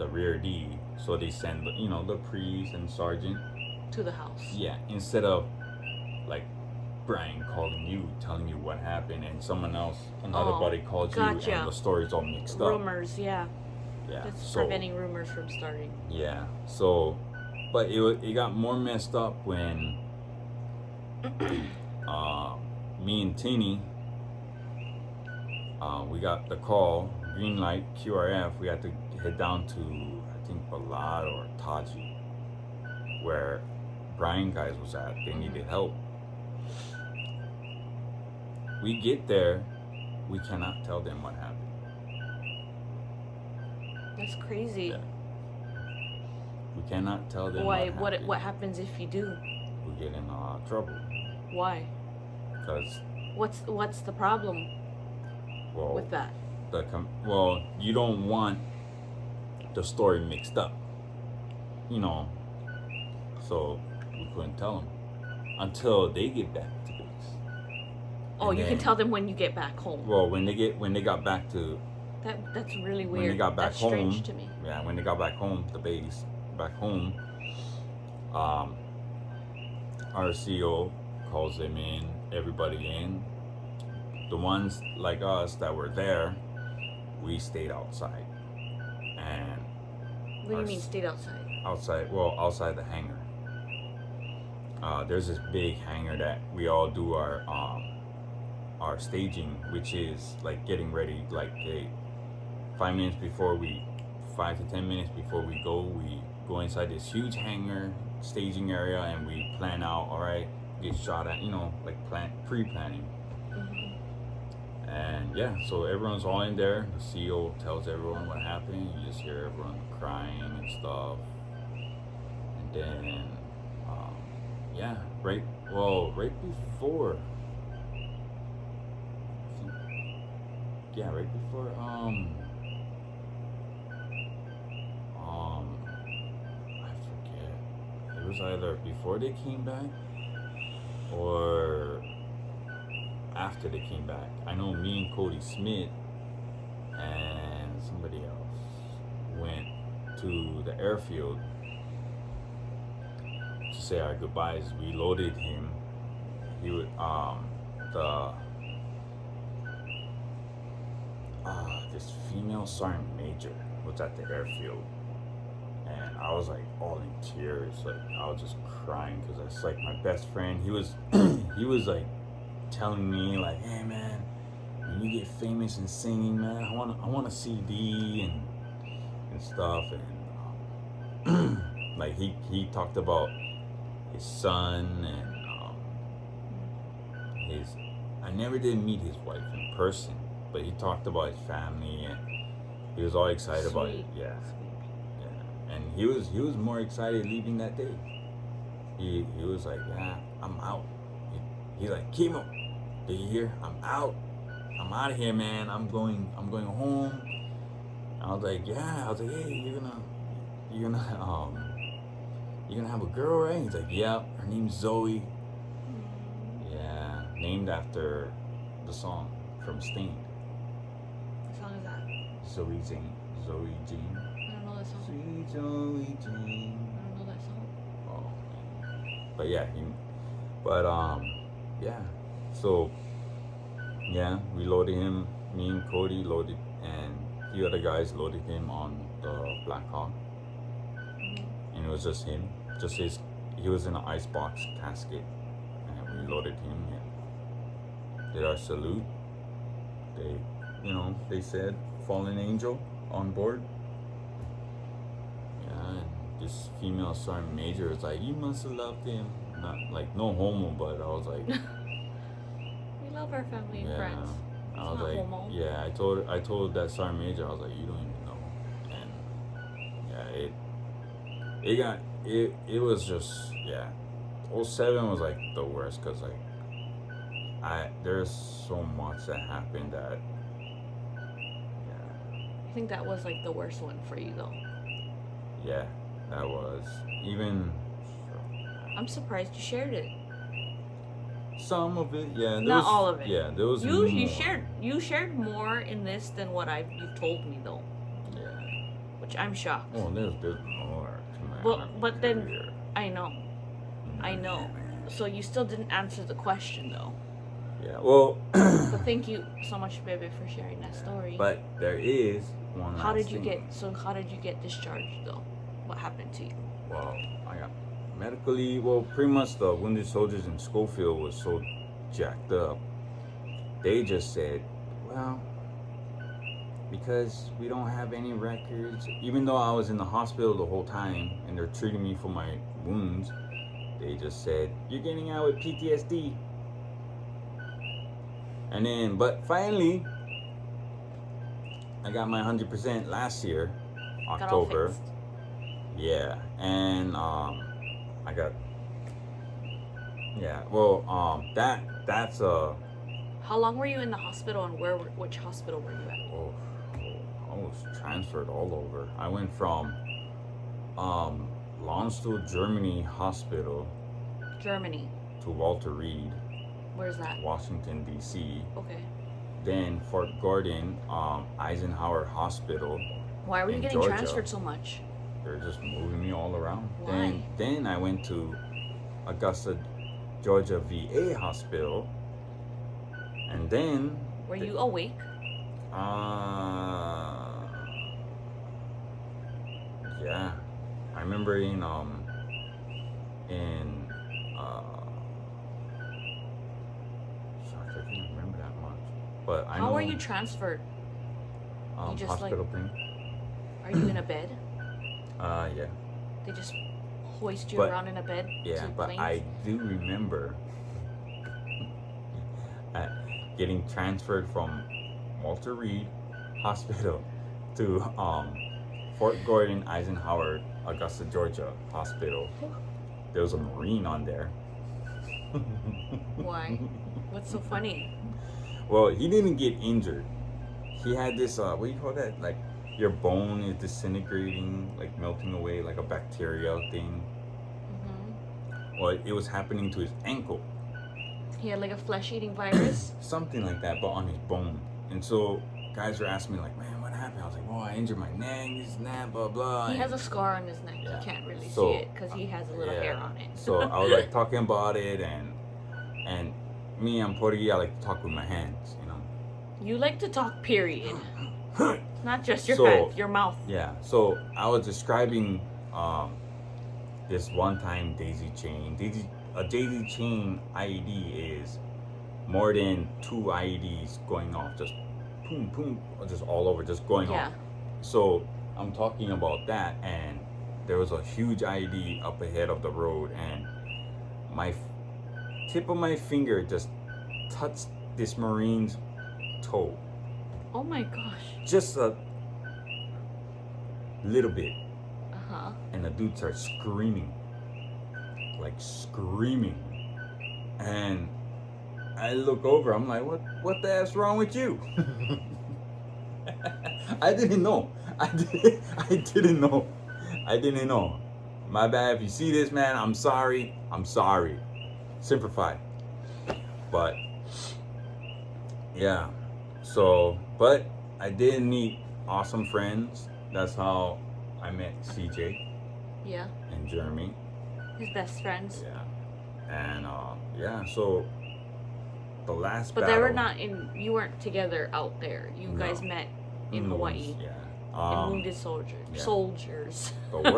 rear D, so they send the priest and sergeant to the house. Yeah, instead of like Brian calling you, telling you what happened, and another buddy calls you, and the story's all mixed up. Rumors, yeah. Yeah. That's preventing rumors from starting. Yeah. So, but it got more messed up when me and Tini, we got the call, green light, QRF. We had to head down to, I think, Balad or Taji, where Brian guys was at. They needed help. We get there, we cannot tell them what happened. That's crazy. Yeah. We cannot tell them. Why? What happens if you do? We get in trouble. Why? Because what's the problem with that? You don't want the story mixed up, so we couldn't tell them until they get back to base. Oh, you can tell them when you get back home. Well, when they got back to that's really weird. When they got back home, strange to me. Yeah, when they got back home, the base back home, our CEO calls them in, everybody in. The ones like us that were there, we stayed outside. And what do you mean stayed outside? Outside the hangar. There's this big hangar that we all do our staging, which is like getting ready, like 5 to 10 minutes before we go inside this huge hangar staging area, and we plan out. All right, get shot at. Like pre-planning. And yeah, so everyone's all in there. The CEO tells everyone what happened. You just hear everyone crying and stuff. And then, yeah, right before. Yeah, right before. I forget. It was either before they came back or after they came back. I know me and Cody Smith and somebody else went to the airfield to say our goodbyes. We loaded him. He would this female sergeant major was at the airfield, and I was like all in tears. Like I was just crying because that's like my best friend. He was like telling me like, hey man, when you get famous and singing, man, I want a CD and stuff. And like he talked about his son and his. I never did meet his wife in person, but he talked about his family, and he was all excited about it. Yeah, and he was more excited leaving that day. He was like, yeah, I'm out. He's like, Kimo, did you hear? I'm out of here, man. I'm going home. I was like, yeah. I was like, hey, you're gonna have a girl, right? He's like, yeah. Her name's Zoe. Yeah, named after the song from Sting. What song is that? Zoe Jean. I don't know that song. Sweet Zoe Jean. I don't know that song. Oh, but yeah, yeah. So yeah, we loaded him. Me and Cody loaded, and a few other guys loaded him on the Black Hawk, and it was just him. He was in an icebox casket, and we loaded him and did our salute. They said fallen angel on board. Yeah, and this female sergeant major was like, you must have loved him. Not like no homo, but I was like, we love our family and friends. I was like, homo. Yeah, I told that sergeant major, I was like, you don't even know. And yeah, it was just, yeah. 07 was like the worst, because like there's so much that happened that, yeah. I think that was like the worst one for you though. Yeah, that was. Even I'm surprised you shared it. Some of it, yeah. Not all of it. Yeah, there was you more. You shared more in this than what you've told me though. Yeah. Which I'm shocked. Well, there's more. But then I know. So you still didn't answer the question though. Yeah. Well. But thank you so much, baby, for sharing that story. But there is one. How did you get discharged though? What happened to you? Well, I got medically. Well, pretty much the wounded soldiers in Schofield was so jacked up. They just said, well, because we don't have any records, even though I was in the hospital the whole time and they're treating me for my wounds, they just said, you're getting out with PTSD. And then, but finally, I got my 100% last year, October. Yeah, and I got, yeah, well, that's How long were you in the hospital, and which hospital were you at? Oh, I was transferred all over. I went from Landstuhl, Germany hospital. Germany. To Walter Reed. Where's that? Washington, D.C. Okay. Then Fort Gordon, Eisenhower Hospital. Why were you getting Georgia. Transferred so much? They're just moving me all around. Why? Then I went to Augusta, Georgia VA Hospital. And then... Were you awake? Yeah. I remember I can't remember that much. But I know... How were you transferred? just, hospital like- thing. Are you in a bed? Yeah. They just hoist you But- around in a bed? Yeah, to but planes? I do remember getting transferred from Walter Reed Hospital to Fort Gordon Eisenhower, Augusta, Georgia Hospital. There was a Marine on there. Why? What's so funny? Well, he didn't get injured. He had this, what do you call that? Like, your bone is disintegrating, like melting away, like a bacterial thing. Hmm. Well, it was happening to his ankle. He had like a flesh-eating virus? Something like that, but on his bone. And so guys were asking me like, man, what happened? I was like, well, I injured my neck, this and that, blah, blah. He has a scar on his neck. Yeah. You can't really So, see it because he has a little yeah. hair on it. So I was like talking about it, and me, I'm Portuguese, I like to talk with my hands, you know. You like to talk, period. Not just your So- hands, your mouth. Yeah, so I was describing this one time daisy chain. A daisy chain IED is more than 2 IEDs going off, just boom, boom, or just all over, just going Yeah. off. So I'm talking about that, and there was a huge IED up ahead of the road, and my tip of my finger just touched this Marine's toe. Oh my gosh. Just a little bit. Uh-huh. And the dude starts screaming. Like screaming. And I look over, I'm like, what the F's wrong with you? I didn't know. I didn't know. I didn't know. My bad. If you see this, man, I'm sorry. I'm sorry. Simplify. But yeah. So, but I did meet awesome friends. That's how I met CJ Yeah. and Jeremy. His best friends. Yeah. And yeah, so the last But battle, they were not in, you weren't together out there. You guys No. met in the Hawaii. ones- Yeah. In wounded soldiers. yeah. Soldiers. The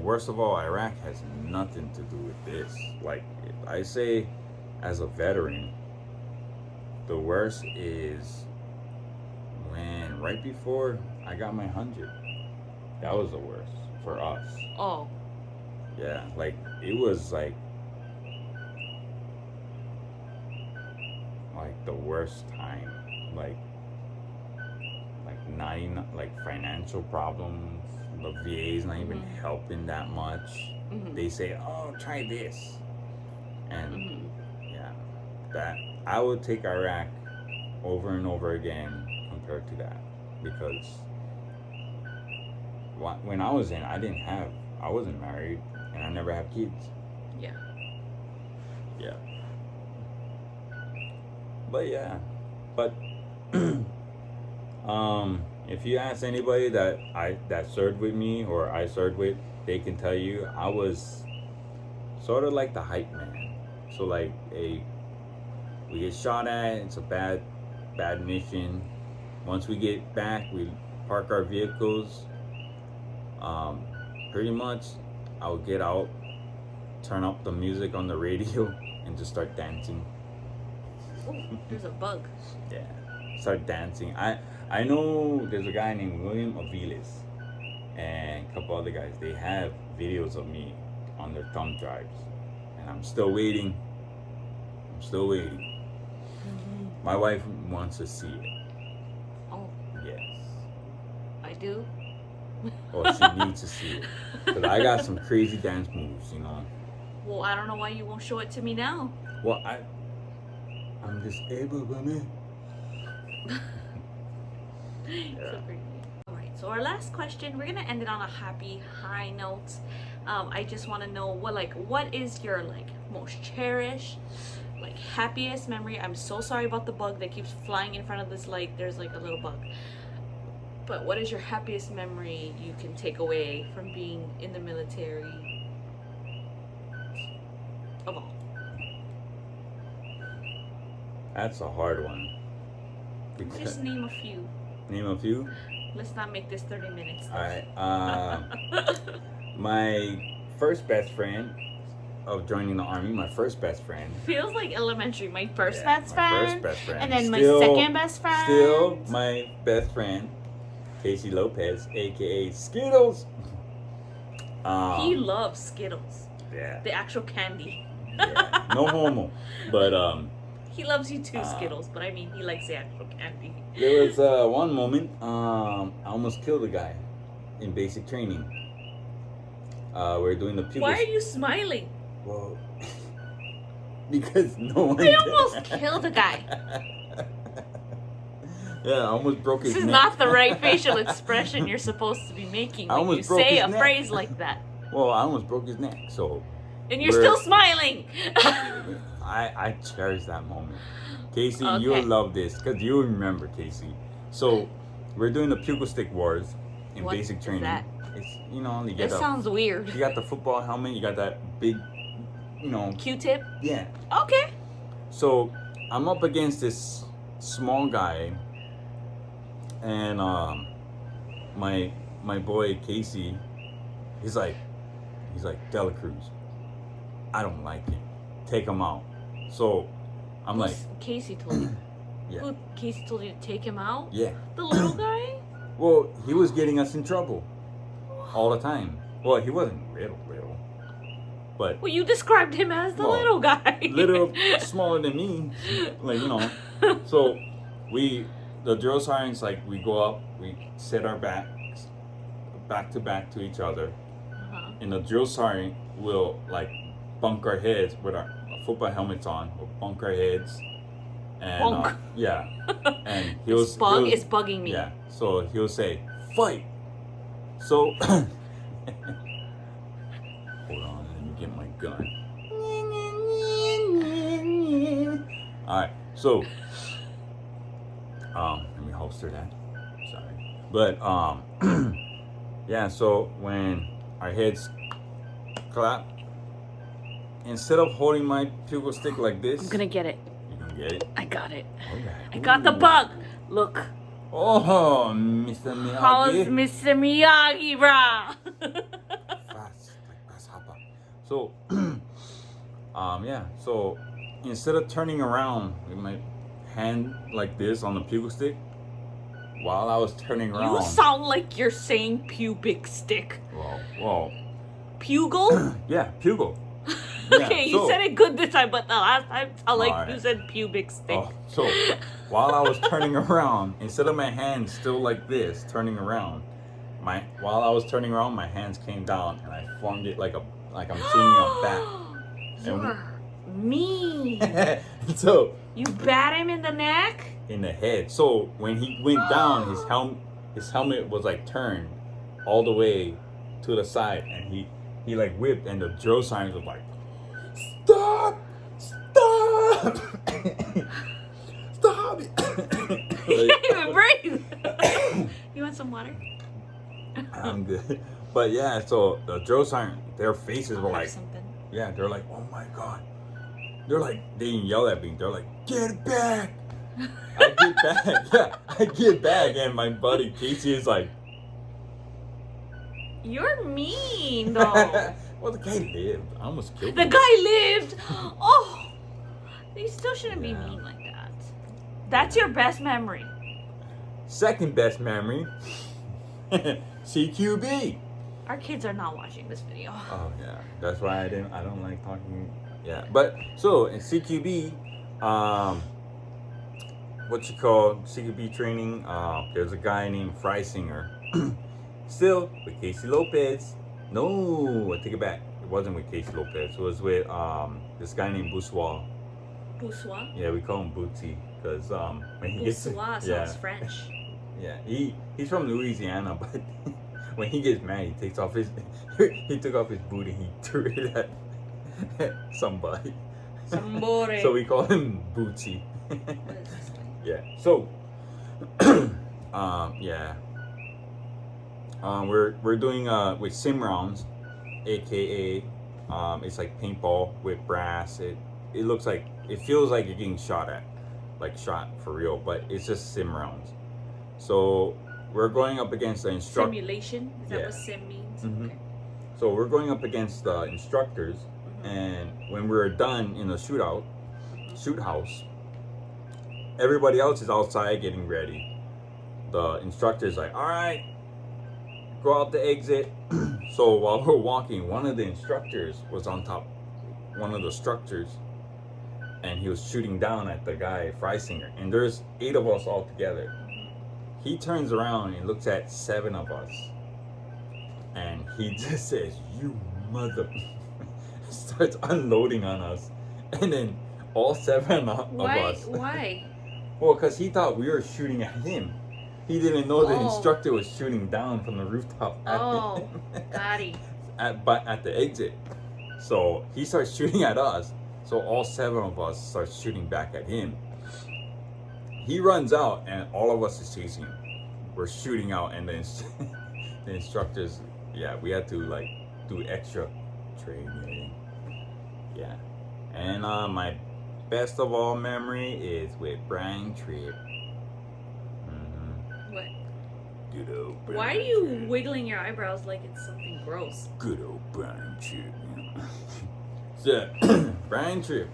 worst of all, Iraq has nothing to do with this. Like, if I say, as a veteran, the worst is when right before I got my 100. That was the worst for us. Oh. Yeah, like it was like the worst time. Like financial problems. The VA's not even Mhm. helping that much. Mm-hmm. They say, "Oh, try this," and Mm-hmm. yeah, that I would take Iraq over and over again compared to that, because when I was in, I wasn't married, and I never had kids. Yeah. Yeah. But yeah, but if you ask anybody that served with me or I served with, they can tell you I was sort of like the hype man. So like, we get shot at, it's a bad mission. Once we get back, we park our vehicles. Pretty much, I would get out, turn up the music on the radio, and just start dancing. Oh, there's a bug. Yeah, start dancing. I know there's a guy named William Aviles and a couple other guys. They have videos of me on their thumb drives, and I'm still waiting. Mm-hmm. My wife wants to see it. Oh, Yes. I do. Or she needs to see it. Because I got some crazy dance moves, you know. Well, I don't know why you won't show it to me now. Well, I'm disabled, woman. So crazy. All right. So our last question, we're gonna end it on a happy, high note. I just want to know what is your most cherished, happiest memory? I'm so sorry about the bug that keeps flying in front of this light. There's a little bug. But what is your happiest memory you can take away from being in the military? Of all. That's a hard one. Just name a few. Name a few? Let's not make this 30 minutes. Alright. My first best friend, of joining the army, my first best friend. Feels like elementary. My first Yeah, best my friend. first best friend. And then Still- my second best friend. Still my best friend, Casey Lopez, aka Skittles. He loves Skittles. Yeah. The actual candy. Yeah. No homo. But He loves you too, Skittles, but I mean, he likes the actual candy. there was one moment I almost killed a guy in basic training. We were doing the pupil. Why are you smiling? Well, because no one. I almost killed a guy. Yeah, I almost broke his This is neck. not the right facial expression you're supposed to be making I when you almost broke say his a neck. phrase like that. Well, I almost broke his neck, so And you're We're- still smiling. I cherish that moment. Casey, Okay. you'll love this because you remember, Casey. So we're doing the pupil stick wars in What basic is training. that? It's you That get sounds weird. you got the football helmet, you got that big, Q-tip? yeah. Okay. So I'm up against this small guy, and my boy Casey, he's like Dela Cruz, I don't like him. Take him out. So I'm like, Casey told you. yeah, Who Casey told you to take him out? yeah. The little guy? Well, he was getting us in trouble all the time. Well, he wasn't little, but Well, you described him as the Well, little guy. little smaller than me, like So the drill sergeants, like we go up, we set our backs back to each other, Uh-huh. and the drill sergeant will like bunk our heads with our football helmets on. We'll bunk our heads, and Bunk. yeah, and It's bugging me. yeah. So he'll say, "Fight." So hold on, let me get my gun. All right, so let me holster that. Sorry, but yeah. So when our heads clap, instead of holding my pupil stick like this, I'm gonna get it. you can get it. I got it. All right. I got the Ooh. bug. Look. Oh, Mr. Miyagi. How's Mr. Miyagi, brah? Fast, like grasshopper. So, yeah. So instead of turning around with my hand like this on the pupil stick, while I was turning around. You sound like you're saying pubic stick. Well, Pugil? yeah, pugil. Okay, you so- said it good this time, but the last time I like Alright. you said pubic stick. Oh, so while I was turning around, instead of my hands still like this, turning around, while I was turning around, my hands came down and I formed it like I'm seeing a bat. You're mean. So You bat him in the neck? in the head. So when he went down, his helmet was like turned all the way to the side, and he like whipped, and the drill sergeant was like, "Stop! Stop! Stop!" You can't even breathe. You want some water? I'm good. But yeah, so the drill sergeant, their faces were Or like, something. yeah, they're like, "Oh my god!" They're like, they didn't yell at me. They're like, "Get back!" I get back. Yeah, I get back, and my buddy Casey is like, You're mean, though. "Well, the guy lived. I almost killed The him." guy lived. Oh, they still shouldn't be Yeah. mean like that. That's your best memory. Second best memory, CQB. Our kids are not watching this video. Oh yeah, that's why I don't like talking. Yeah, but so in CQB, what you call CQB training? There's a guy named Freisinger, still with Casey Lopez. No, I take it back. It wasn't with Casey Lopez. It was with this guy named Boussois. Boussois? Yeah, we call him Bootsy because when he gets Boussois sounds French. Yeah, he's from Louisiana, but when he gets mad, he takes off his he took off his boot and he threw it at somebody. Somebody. So we call him Bootsy. What is this one? Yeah. So yeah. We're doing with sim rounds, aka it's like paintball with brass. It looks like, it feels like you're getting shot at, like shot for real, but it's just sim rounds. So we're going up against the instructor. Simulation? Is that Yeah. what sim means? Mhm. Okay. So we're going up against the instructors, And when we were done in the shoot house, everybody else is outside getting ready. The instructor's like, all right, go out the exit. So while we're walking, one of the instructors was on top, one of the structures, and he was shooting down at the guy, Freisinger. And there's 8 of us all together. He turns around and looks at 7 of us. And he just says, you mother... starts unloading on us. And then all 7 of us... Why? Well, because he thought we were shooting at him. He didn't know the instructor was shooting down from the rooftop at him. Got it. at the exit. So he starts shooting at us. So all 7 of us start shooting back at him. He runs out and all of us is chasing him. We're shooting out and then the instructors, yeah, we had to like do extra training. Yeah. And my best of all memory is with Brian Tripp. What? Good old Brian. Why are you wiggling your eyebrows like it's something gross? Good old Brian Tripp. So, Brian Tripp.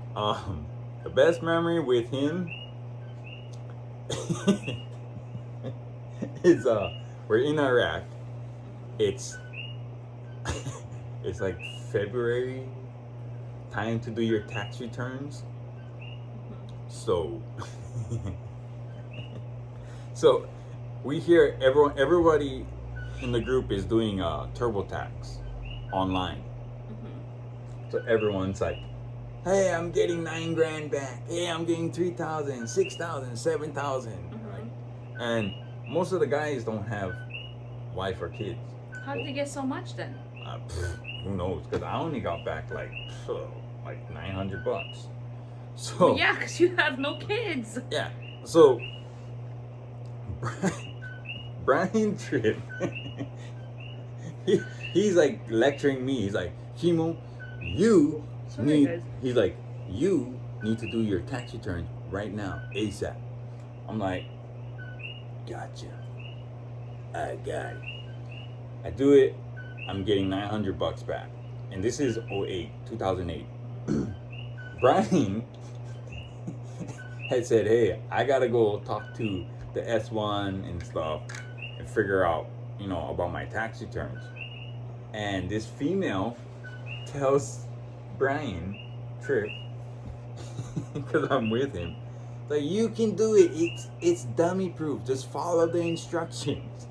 The best memory with him is we're in Iraq. It's it's like February, time to do your tax returns. So so we hear everybody in the group is doing TurboTax online. So everyone's like, hey, I'm getting $9,000 back. Hey, I'm getting 3,000, 6,000, 7,000. Right? And most of the guys don't have wife or kids. How did they get so much then? Who knows? Because I only got back like $900. So well, yeah, because you have no kids. Yeah. So Brian Tripp, he's like lecturing me. He's like, Kimo, you need to do your tax returns right now, ASAP. I'm like, gotcha. I got it. I do it. I'm getting $900 back. And this is 2008. Brian had said, hey, I gotta go talk to the S1 and stuff and figure out, about my tax returns. And this female tells Brian Tripp, because I'm with him, like, you can do it. It's dummy proof. Just follow the instructions.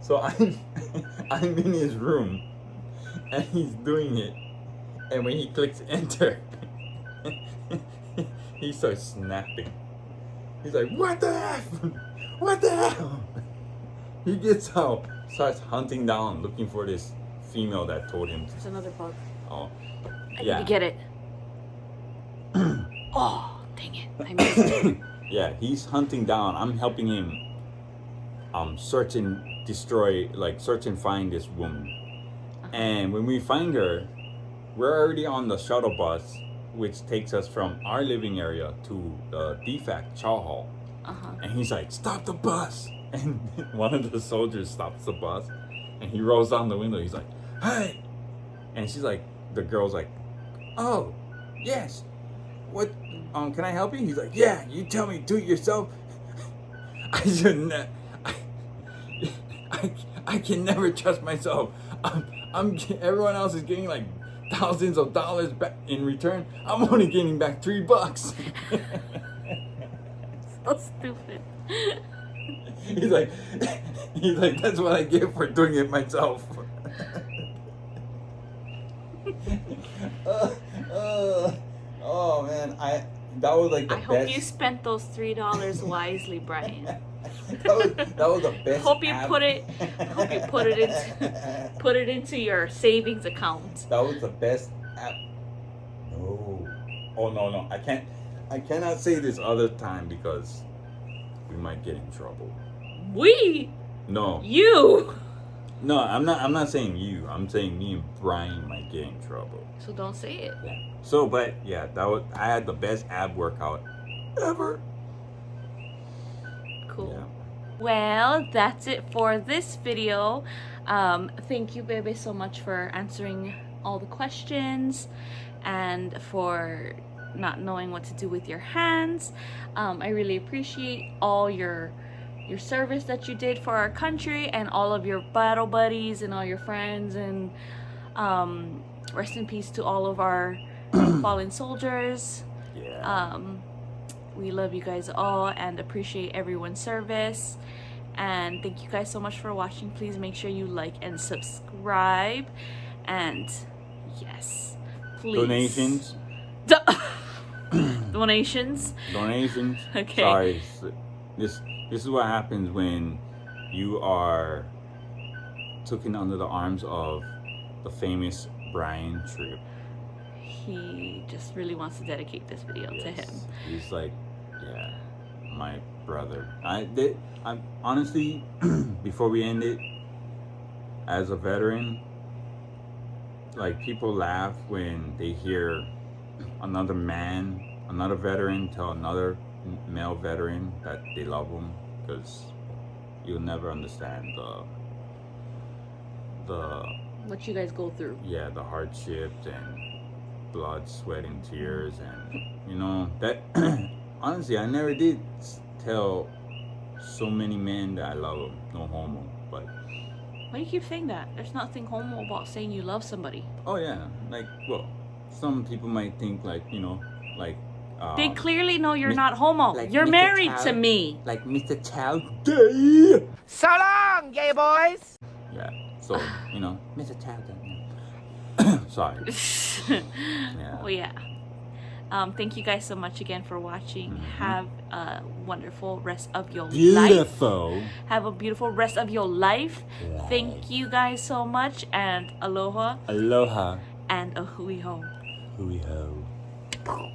So I'm in his room and he's doing it, and when he clicks enter, he starts snapping. He's like, what the F? What the hell? He gets out, starts hunting down, looking for this female that told him. There's another bug. Oh, I need to get it. Oh, dang it. I missed it. Yeah, he's hunting down. I'm helping him search and find this woman. And when we find her, we're already on the shuttle bus, which takes us from our living area to the DFAC chow hall. And he's like, stop the bus. And one of the soldiers stops the bus and he rolls down the window. He's like, hey. And she's like, the girl's like, oh, yes. What, can I help you? He's like, yeah, you tell me, do it yourself. I shouldn't. I can never trust myself. Everyone else is getting like thousands of dollars back in return. I'm only getting back $3. So stupid. He's like, that's what I get for doing it myself. Oh man, that was like the best. I hope you spent those $3 wisely, Brian. that was the best. Hope you put it into your savings account. That was the best app. No. Oh no, I cannot say this other time because we might get in trouble. No. You. No, I'm not saying you. I'm saying me and Brian might get in trouble. So don't say it. Yeah. So, but yeah, I had the best ab workout ever. Cool. Yeah. Well, that's it for this video. Thank you, Bebe, so much for answering all the questions and for not knowing what to do with your hands. I really appreciate all your service that you did for our country and all of your battle buddies and all your friends, and rest in peace to all of our fallen soldiers. Yeah. We love you guys all and appreciate everyone's service. And thank you guys so much for watching. Please make sure you like and subscribe. And yes, please. Donations. Donations. Donations. Okay. Sorry. This is what happens when you are taken under the arms of the famous Brian Tripp. He just really wants to dedicate this video to him. He's like, yeah, my brother. I'm honestly, before we end it, as a veteran, like, people laugh when they hear another veteran tell another male veteran that they love him, because you'll never understand the what you guys go through. Yeah, the hardship and blood, sweat, and tears, and that. Honestly, I never did tell so many men that I love them. No homo, but why do you keep saying that? There's nothing homo about saying you love somebody. oh yeah, like, well, some people might think like, they clearly know you're not homo. like you're Mr. married Chow. to me. Like Mr. Chow gay. So long, gay boys! Yeah, so Mr. Chow gay. Sorry. Yeah. Oh yeah. Thank you guys so much again for watching. Have a wonderful rest of your life. Beautiful. Have a beautiful rest of your life. Thank you guys so much, and aloha. Aloha. And a hui ho. Hui ho.